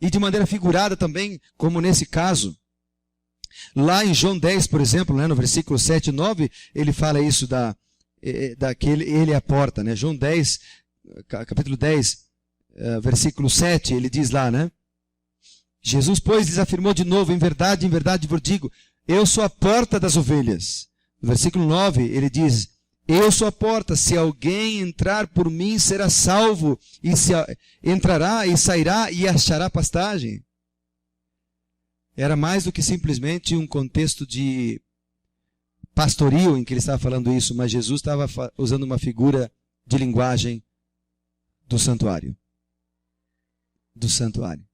E de maneira figurada também, como nesse caso, lá em João 10, por exemplo, né, no versículo 7 e 9, ele fala isso ele é a porta, né? João 10, capítulo 10, versículo 7, ele diz lá, né? Jesus, pois, lhes afirmou de novo, em verdade vos digo, eu sou a porta das ovelhas. No versículo 9, ele diz, eu sou a porta, se alguém entrar por mim, será salvo, e entrará e sairá e achará pastagem. Era mais do que simplesmente um contexto de pastoril em que ele estava falando isso, mas Jesus estava usando uma figura de linguagem do santuário. Do santuário.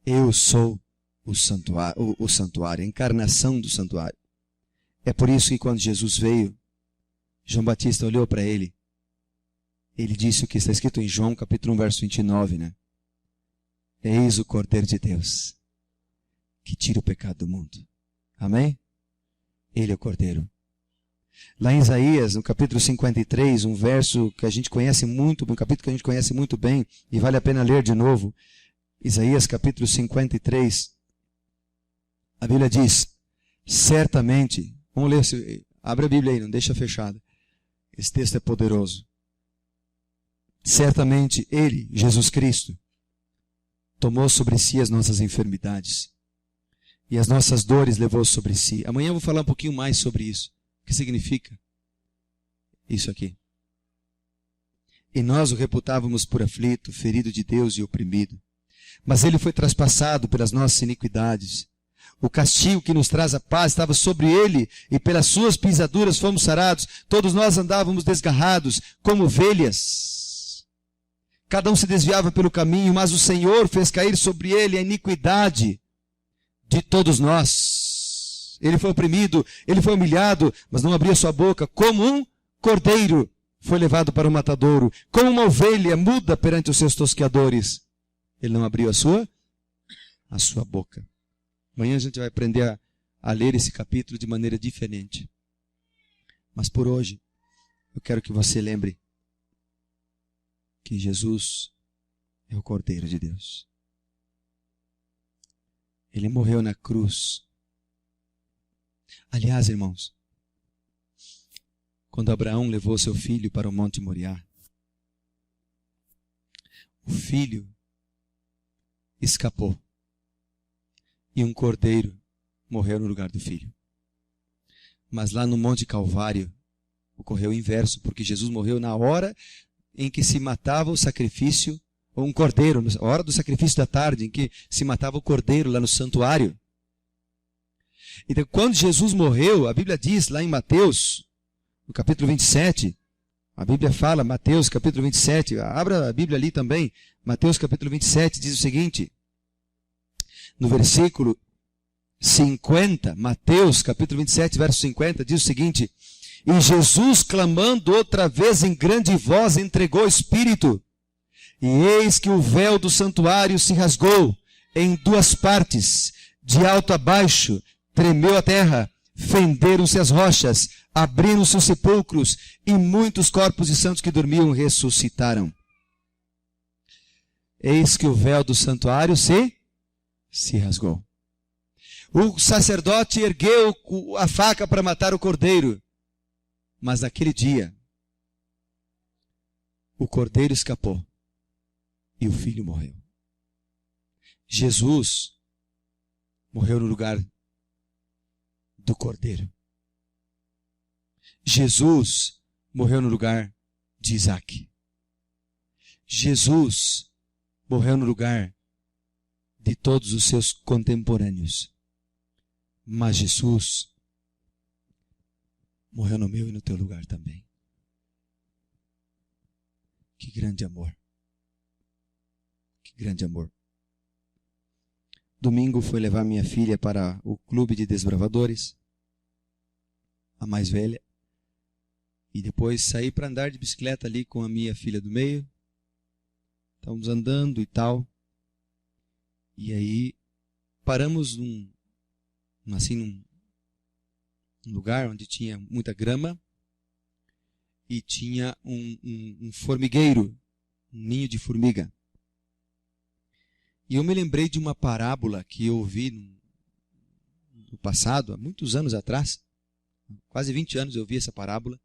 Eu sou o santuário, a encarnação do santuário. É por isso que quando Jesus veio, João Batista olhou para ele. Ele disse o que está escrito em João capítulo 1, verso 29, né? Eis o Cordeiro de Deus, que tira o pecado do mundo. Amém? Ele é o Cordeiro. Lá em Isaías, no capítulo 53, um verso que a gente conhece muito, um capítulo que a gente conhece muito bem, e vale a pena ler de novo. Isaías capítulo 53, a Bíblia diz, certamente, vamos ler, abre a Bíblia aí, não deixa fechada. Esse texto é poderoso. Certamente Ele, Jesus Cristo, tomou sobre si as nossas enfermidades e as nossas dores levou sobre si. Amanhã eu vou falar um pouquinho mais sobre isso. O que significa isso aqui? E nós o reputávamos por aflito, ferido de Deus e oprimido. Mas Ele foi traspassado pelas nossas iniquidades. O castigo que nos traz a paz estava sobre Ele, e pelas suas pisaduras fomos sarados. Todos nós andávamos desgarrados, como ovelhas. Cada um se desviava pelo caminho, mas o Senhor fez cair sobre Ele a iniquidade de todos nós. Ele foi oprimido, Ele foi humilhado, mas não abria sua boca. Como um cordeiro foi levado para o matadouro, como uma ovelha muda perante os seus tosqueadores. Ele não abriu a sua boca. Amanhã a gente vai aprender a ler esse capítulo de maneira diferente. Mas por hoje, eu quero que você lembre que Jesus é o Cordeiro de Deus. Ele morreu na cruz. Aliás, irmãos, quando Abraão levou seu filho para o Monte Moriá, o filho escapou. E um cordeiro morreu no lugar do filho. Mas lá no Monte Calvário, ocorreu o inverso, porque Jesus morreu na hora em que se matava o sacrifício, ou um cordeiro, na hora do sacrifício da tarde, em que se matava o cordeiro lá no santuário. Então, quando Jesus morreu, a Bíblia diz lá em Mateus, no capítulo 27, a Bíblia fala, Mateus capítulo 27, abra a Bíblia ali também, Mateus capítulo 27 diz o seguinte, no versículo 50, Mateus capítulo 27, verso 50, diz o seguinte, e Jesus, clamando outra vez em grande voz, entregou o Espírito, e eis que o véu do santuário se rasgou em duas partes, de alto a baixo, tremeu a terra, fenderam-se as rochas, abriram-se os sepulcros, e muitos corpos de santos que dormiam ressuscitaram. Eis que o véu do santuário se rasgou. O sacerdote ergueu a faca para matar o cordeiro. Mas naquele dia, o cordeiro escapou e o filho morreu. Jesus morreu no lugar do cordeiro. Jesus morreu no lugar de Isaac. Jesus morreu no lugar de todos os seus contemporâneos. Mas Jesus morreu no meu e no teu lugar também. Que grande amor. Que grande amor. Domingo foi levar minha filha para o clube de desbravadores, a mais velha, e depois saí para andar de bicicleta ali com a minha filha do meio. Estávamos andando e tal. E aí paramos num lugar onde tinha muita grama e tinha um formigueiro, um ninho de formiga. E eu me lembrei de uma parábola que eu ouvi no passado, há muitos anos atrás, quase 20 anos eu ouvi essa parábola.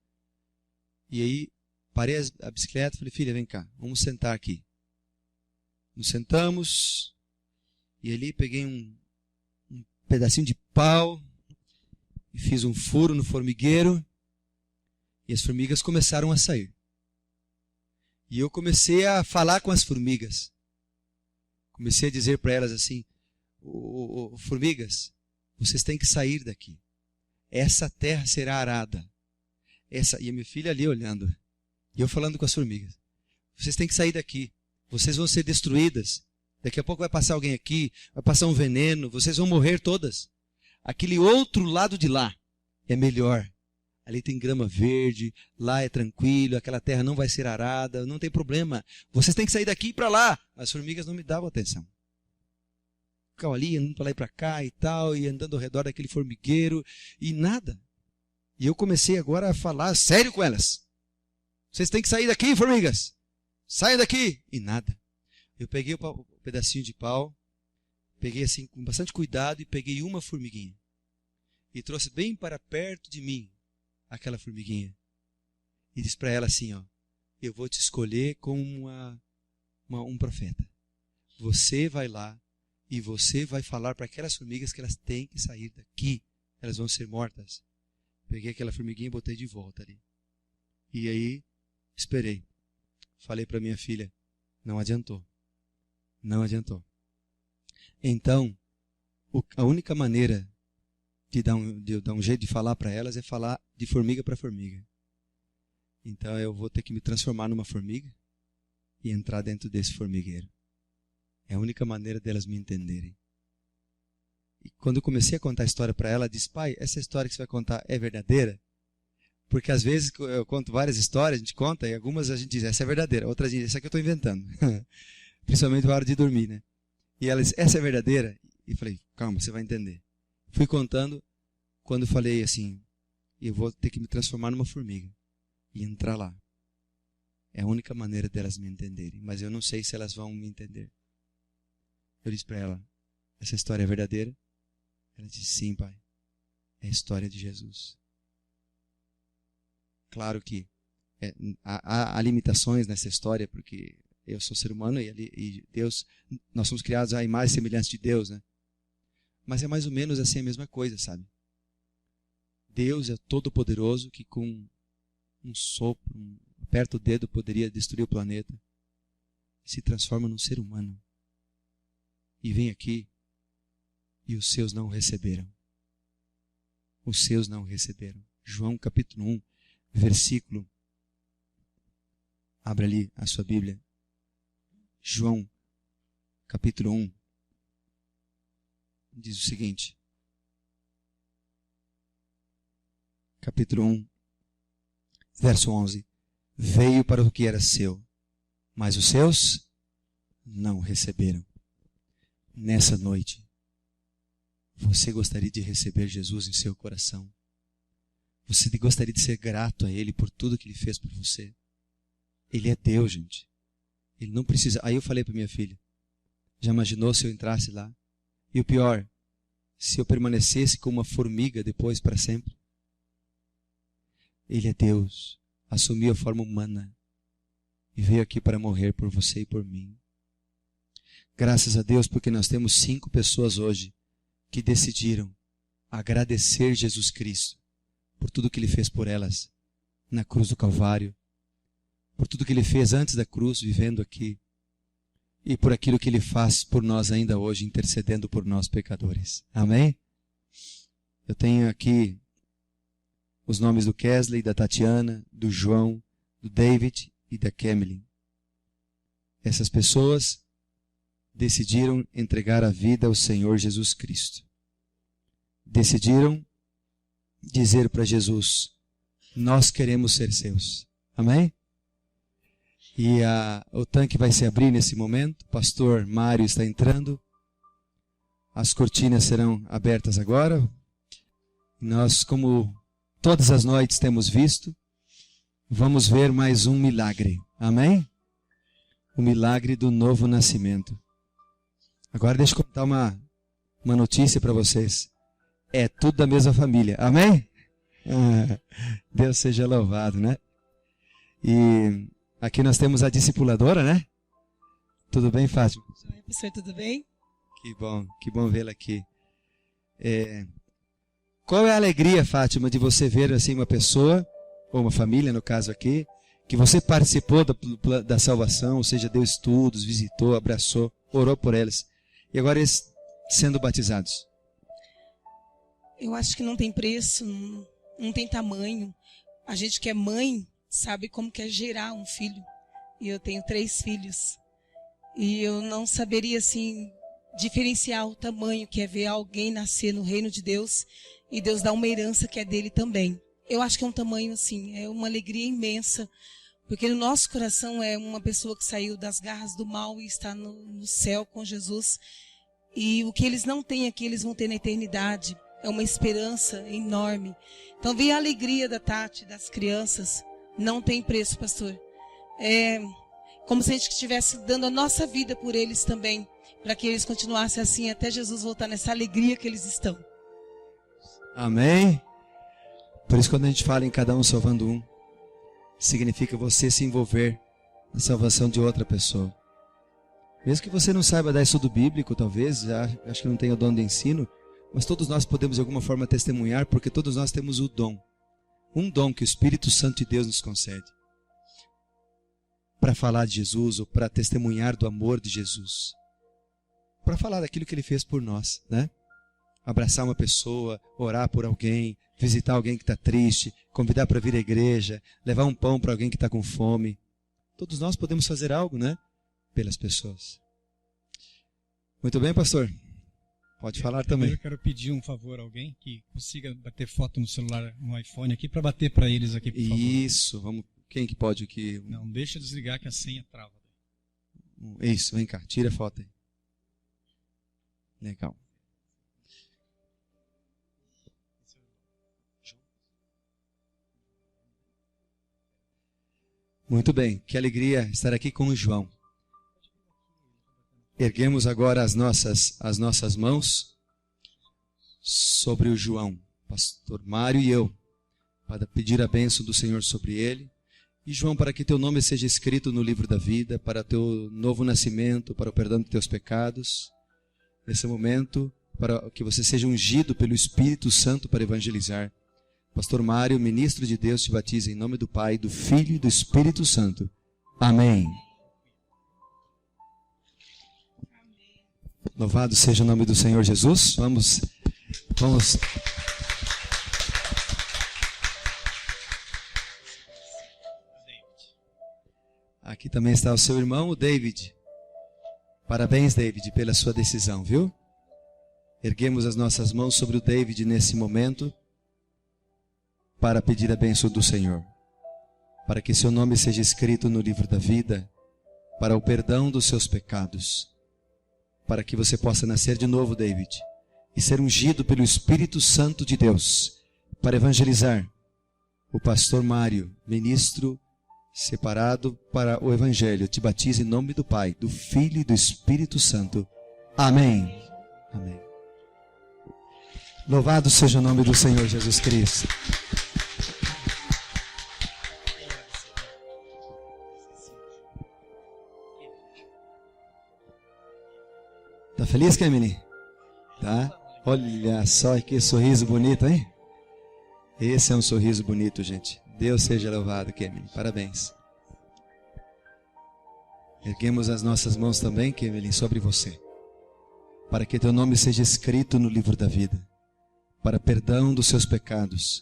E aí parei a bicicleta e falei, filha, vem cá, vamos sentar aqui. Nos sentamos e ali peguei um pedacinho de pau e fiz um furo no formigueiro e as formigas começaram a sair. E eu comecei a falar com as formigas. Comecei a dizer para elas assim, formigas, vocês têm que sair daqui. Essa terra será arada. E a minha filha ali olhando. E eu falando com as formigas. Vocês têm que sair daqui. Vocês vão ser destruídas. Daqui a pouco vai passar alguém aqui, vai passar um veneno, vocês vão morrer todas. Aquele outro lado de lá é melhor. Ali tem grama verde, lá é tranquilo, aquela terra não vai ser arada, não tem problema. Vocês têm que sair daqui e ir para lá. As formigas não me davam atenção. Ficavam ali, andando para lá e para cá e tal, e andando ao redor daquele formigueiro, e nada. E eu comecei agora a falar sério com elas. Vocês têm que sair daqui, formigas. Saiam daqui. E nada. Eu peguei o pedacinho de pau, peguei assim com bastante cuidado e peguei uma formiguinha. E trouxe bem para perto de mim aquela formiguinha. E disse para ela assim, ó, eu vou te escolher como um profeta. Você vai lá e você vai falar para aquelas formigas que elas têm que sair daqui. Elas vão ser mortas. Peguei aquela formiguinha e botei de volta ali. E aí, esperei. Falei para minha filha, não adiantou. Não adiantou. Então, a única maneira de dar um jeito de falar para elas é falar de formiga para formiga. Então eu vou ter que me transformar numa formiga e entrar dentro desse formigueiro. É a única maneira delas me entenderem. E quando eu comecei a contar a história para ela, ela disse, pai, essa história que você vai contar é verdadeira? Porque às vezes eu conto várias histórias, a gente conta, e algumas a gente diz, essa é verdadeira, outras a gente diz, essa aqui eu estou inventando. Principalmente na hora de dormir, né? E ela disse, essa é verdadeira? E falei, calma, você vai entender. Fui contando, quando falei assim, eu vou ter que me transformar numa formiga e entrar lá. É a única maneira delas me entenderem, mas eu não sei se elas vão me entender. Eu disse para ela, essa história é verdadeira? Ela disse, sim, pai, é a história de Jesus. Claro que há limitações nessa história, porque eu sou ser humano e Deus, nós somos criados à imagem e semelhança de Deus, né? Mas é mais ou menos assim a mesma coisa, sabe? Deus é todo-poderoso que com um sopro, aperta o dedo, poderia destruir o planeta. Se transforma num ser humano. E vem aqui e os seus não o receberam. Os seus não o receberam. João capítulo 1, versículo. Abra ali a sua Bíblia. João capítulo 1. Diz o seguinte. Capítulo 1, verso 11. Veio para o que era seu, mas os seus não receberam. Nessa noite, você gostaria de receber Jesus em seu coração? Você gostaria de ser grato a Ele por tudo que Ele fez por você? Ele é Deus, gente. Ele não precisa... Aí eu falei para minha filha, já imaginou se eu entrasse lá? E o pior, se eu permanecesse como uma formiga depois para sempre? Ele é Deus, assumiu a forma humana e veio aqui para morrer por você e por mim. Graças a Deus, porque nós temos 5 pessoas hoje que decidiram agradecer Jesus Cristo por tudo que Ele fez por elas na cruz do Calvário, por tudo que Ele fez antes da cruz, vivendo aqui, e por aquilo que Ele faz por nós ainda hoje, intercedendo por nós pecadores. Amém? Eu tenho aqui os nomes do Kesley, da Tatiana, do João, do David e da Cameline. Essas pessoas decidiram entregar a vida ao Senhor Jesus Cristo. Decidiram dizer para Jesus, nós queremos ser seus. Amém? E o tanque vai se abrir nesse momento. O pastor Mário está entrando. As cortinas serão abertas agora. Nós, como todas as noites temos visto, vamos ver mais um milagre. Amém? O milagre do novo nascimento. Agora deixa eu contar uma notícia para vocês. É tudo da mesma família. Amém? Deus seja louvado, né? E aqui nós temos a discipuladora, né? Tudo bem, Fátima? Oi, professor, tudo bem? Que bom vê-la aqui. Qual é a alegria, Fátima, de você ver assim uma pessoa, ou uma família, no caso aqui, que você participou da salvação, ou seja, deu estudos, visitou, abraçou, orou por eles, e agora eles sendo batizados? Eu acho que não tem preço, não tem tamanho. A gente que é mãe sabe como que é gerar um filho. E eu tenho 3 filhos. E eu não saberia, assim, diferenciar o tamanho que é ver alguém nascer no reino de Deus e Deus dar uma herança que é dele também. Eu acho que é um tamanho, assim, é uma alegria imensa. Porque no nosso coração é uma pessoa que saiu das garras do mal e está no céu com Jesus. E o que eles não têm aqui, eles vão ter na eternidade. É uma esperança enorme. Então, ver a alegria da Tati, das crianças, não tem preço, pastor. É como se a gente estivesse dando a nossa vida por eles também, para que eles continuassem assim até Jesus voltar nessa alegria que eles estão. Amém? Por isso, quando a gente fala em cada um salvando um, significa você se envolver na salvação de outra pessoa. Mesmo que você não saiba dar estudo bíblico, talvez, acho que não tenha o dom de ensino, mas todos nós podemos de alguma forma testemunhar, porque todos nós temos o dom. Um dom que o Espírito Santo de Deus nos concede. Para falar de Jesus, ou para testemunhar do amor de Jesus. Para falar daquilo que Ele fez por nós, né? Abraçar uma pessoa, orar por alguém, visitar alguém que está triste, convidar para vir à igreja, levar um pão para alguém que está com fome. Todos nós podemos fazer algo, né? Pelas pessoas. Muito bem, pastor. Pode falar também. Eu quero pedir um favor a alguém que consiga bater foto no celular, no iPhone aqui, para bater para eles aqui, por favor. Isso, vamos. Quem que pode aqui? Não, deixa eu desligar que a senha trava. Isso, vem cá, tira a foto aí. Legal. Muito bem, que alegria estar aqui com o João. Erguemos agora as nossas mãos sobre o João, pastor Mário e eu, para pedir a bênção do Senhor sobre ele. E João, para que teu nome seja escrito no livro da vida, para teu novo nascimento, para o perdão de teus pecados. Nesse momento, para que você seja ungido pelo Espírito Santo para evangelizar. Pastor Mário, ministro de Deus, te batiza em nome do Pai, do Filho e do Espírito Santo. Amém. Louvado seja o nome do Senhor Jesus. Vamos. Aqui também está o seu irmão, o David. Parabéns, David, pela sua decisão, viu? Erguemos as nossas mãos sobre o David nesse momento para pedir a bênção do Senhor, para que seu nome seja escrito no livro da vida, para o perdão dos seus pecados, para que você possa nascer de novo, David, e ser ungido pelo Espírito Santo de Deus, para evangelizar o pastor Mário, ministro separado para o Evangelho. Te batizo em nome do Pai, do Filho e do Espírito Santo. Amém. Amém. Louvado seja o nome do Senhor Jesus Cristo. Tá feliz, Kemini? Tá? Olha só que sorriso bonito, hein? Esse é um sorriso bonito, gente. Deus seja louvado, Kemini. Parabéns. Erguemos as nossas mãos também, Kemini, sobre você, para que teu nome seja escrito no livro da vida, para perdão dos seus pecados,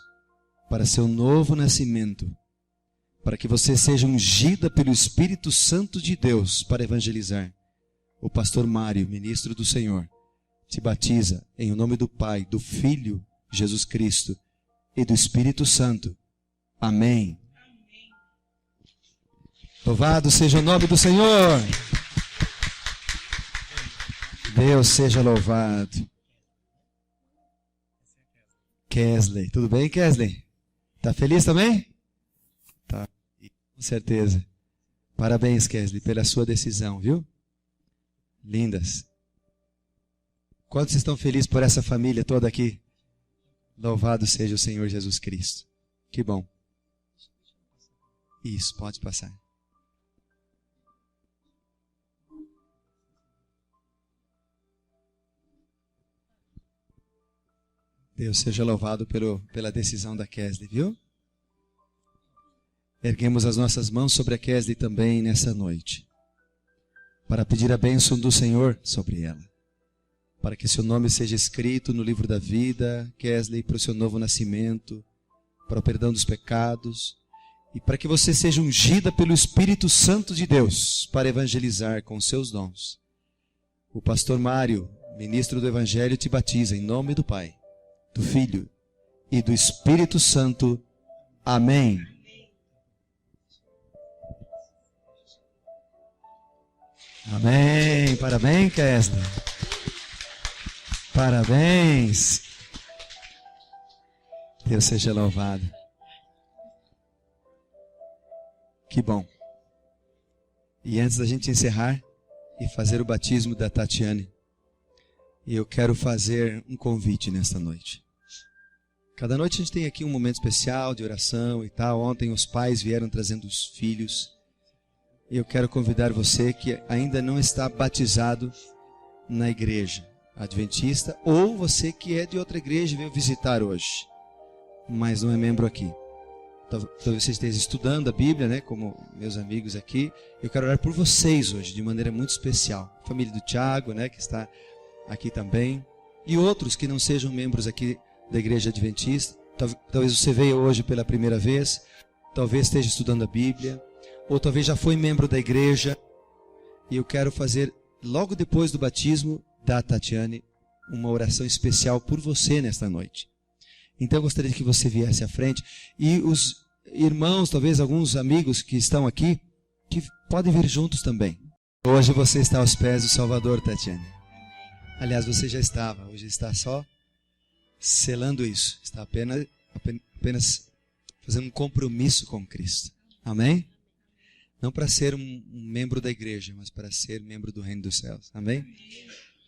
para seu novo nascimento, para que você seja ungida pelo Espírito Santo de Deus para evangelizar. O pastor Mário, ministro do Senhor, te batiza em nome do Pai, do Filho Jesus Cristo e do Espírito Santo. Amém. Louvado seja o nome do Senhor. Deus seja louvado. Kesley, tudo bem, Kesley? Tá feliz também? Tá, com certeza. Parabéns, Kesley, pela sua decisão, viu? Lindas. Quantos estão felizes por essa família toda aqui? Louvado seja o Senhor Jesus Cristo. Que bom. Isso, pode passar. Deus seja louvado pela decisão da Kesley, viu? Erguemos as nossas mãos sobre a Kesley também nessa noite, para pedir a bênção do Senhor sobre ela, para que seu nome seja escrito no livro da vida, Kesley, para o seu novo nascimento, para o perdão dos pecados, e para que você seja ungida pelo Espírito Santo de Deus para evangelizar com seus dons. O pastor Mário, ministro do Evangelho, te batiza em nome do Pai, do Filho e do Espírito Santo. Amém. Amém. Parabéns, Kesley. Parabéns. Deus seja louvado. Que bom. E antes da gente encerrar e fazer o batismo da Tatiane, eu quero fazer um convite nesta noite. Cada noite a gente tem aqui um momento especial de oração e tal. Ontem os pais vieram trazendo os filhos. E eu quero convidar você que ainda não está batizado na igreja adventista, ou você que é de outra igreja e veio visitar hoje, mas não é membro aqui. Talvez você esteja estudando a Bíblia, né, como meus amigos aqui. Eu quero orar por vocês hoje, de maneira muito especial. A família do Tiago, né, que está aqui também. E outros que não sejam membros aqui da igreja adventista. Talvez você veio hoje pela primeira vez. Talvez esteja estudando a Bíblia. Ou talvez já foi membro da igreja. E eu quero fazer, logo depois do batismo da Tatiane, uma oração especial por você nesta noite. Então eu gostaria que você viesse à frente. E os irmãos, talvez alguns amigos que estão aqui, que podem vir juntos também. Hoje você está aos pés do Salvador, Tatiane. Aliás, você já estava. Hoje está só selando isso. Está apenas fazendo um compromisso com Cristo. Amém? Não para ser um membro da igreja, mas para ser membro do reino dos céus. Amém?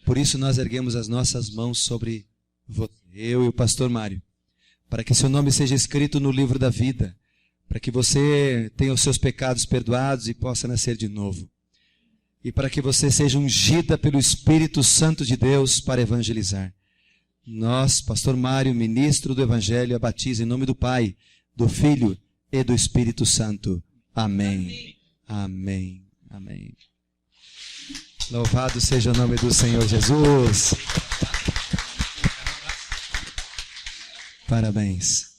Por isso nós erguemos as nossas mãos sobre você, eu e o pastor Mário, para que seu nome seja escrito no livro da vida, para que você tenha os seus pecados perdoados e possa nascer de novo. E para que você seja ungida pelo Espírito Santo de Deus para evangelizar. Nós, pastor Mário, ministro do Evangelho, a batiza em nome do Pai, do Filho e do Espírito Santo. Amém. Amém. Amém. Louvado seja o nome do Senhor Jesus. Parabéns.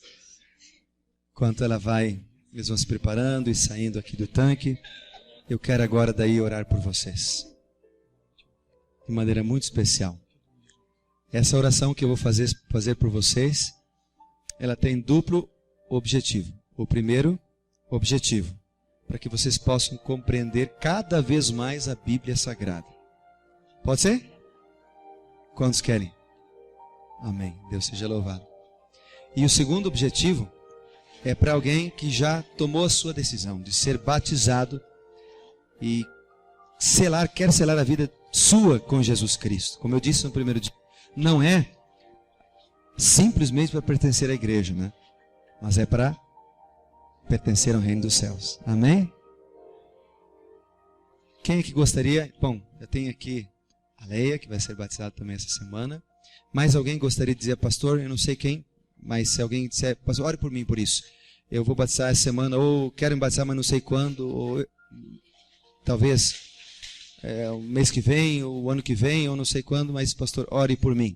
Enquanto ela vai, eles vão se preparando e saindo aqui do tanque, eu quero agora daí orar por vocês. De maneira muito especial. Essa oração que eu vou fazer por vocês, ela tem duplo objetivo. O primeiro objetivo, para que vocês possam compreender cada vez mais a Bíblia Sagrada. Pode ser? Quantos querem? Amém. Deus seja louvado. E o segundo objetivo é para alguém que já tomou a sua decisão de ser batizado e quer selar a vida sua com Jesus Cristo. Como eu disse no primeiro dia, não é simplesmente para pertencer à igreja, né? Mas é para pertencer ao reino dos céus. Amém? Quem é que gostaria? Bom, eu tenho aqui a Leia, que vai ser batizada também essa semana. Mais alguém gostaria de dizer, pastor, eu não sei quem, mas se alguém disser, pastor, ore por mim por isso. Eu vou batizar essa semana, ou quero me batizar, mas não sei quando, ou talvez o mês que vem, ou o ano que vem, ou não sei quando, mas pastor, ore por mim.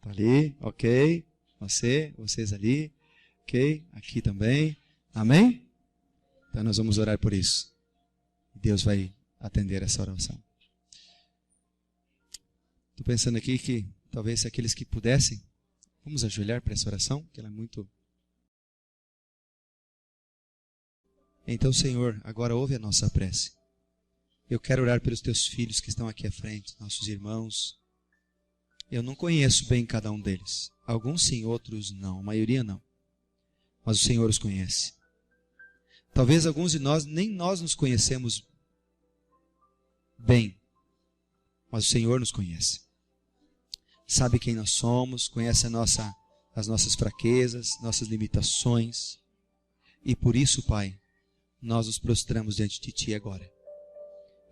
Tá ali, ok. Vocês ali, ok. Aqui também. Amém? Então nós vamos orar por isso. Deus vai atender essa oração. Estou pensando aqui que talvez aqueles que pudessem, vamos ajoelhar para essa oração, que ela é muito... Então, Senhor, agora ouve a nossa prece. Eu quero orar pelos teus filhos que estão aqui à frente, nossos irmãos. Eu não conheço bem cada um deles. Alguns sim, outros não. A maioria não. Mas o Senhor os conhece. Talvez alguns de nós, nem nós nos conhecemos bem. Mas o Senhor nos conhece. sabe quem nós somos, conhece as nossas fraquezas, nossas limitações. E por isso, Pai, nós nos prostramos diante de Ti agora.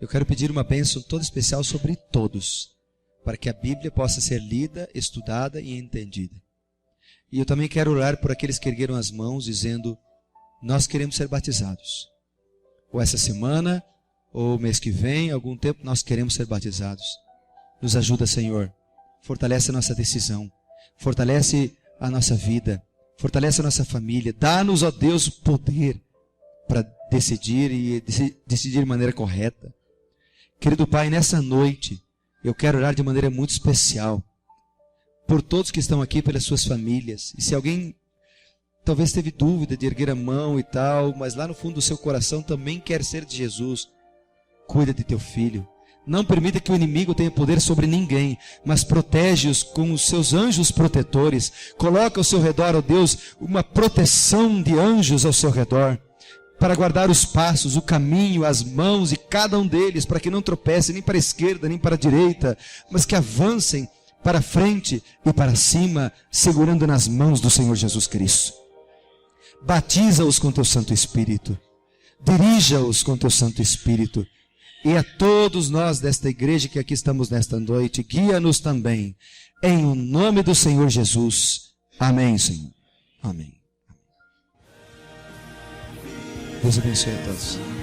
Eu quero pedir uma bênção toda especial sobre todos, para que a Bíblia possa ser lida, estudada e entendida. E eu também quero orar por aqueles que ergueram as mãos, dizendo: nós queremos ser batizados. Ou essa semana, ou mês que vem, algum tempo, nós queremos ser batizados. Nos ajuda, Senhor. Fortalece a nossa decisão. Fortalece a nossa vida. Fortalece a nossa família. Dá-nos, ó Deus, poder para decidir e decidir de maneira correta. Querido Pai, nessa noite, eu quero orar de maneira muito especial por todos que estão aqui, pelas suas famílias. E se alguém talvez teve dúvida de erguer a mão e tal, mas lá no fundo do seu coração também quer ser de Jesus, cuida de teu filho. Não permita que o inimigo tenha poder sobre ninguém, mas protege-os com os seus anjos protetores. Coloca ao seu redor, ó Deus, uma proteção de anjos ao seu redor, para guardar os passos, o caminho, as mãos de cada um deles, para que não tropecem nem para a esquerda, nem para a direita, mas que avancem para frente e para cima, segurando nas mãos do Senhor Jesus Cristo. Batiza-os com teu Santo Espírito. Dirija-os com teu Santo Espírito. E a todos nós desta igreja que aqui estamos nesta noite, guia-nos também, em o nome do Senhor Jesus. Amém, Senhor. Amém. Deus abençoe a todos.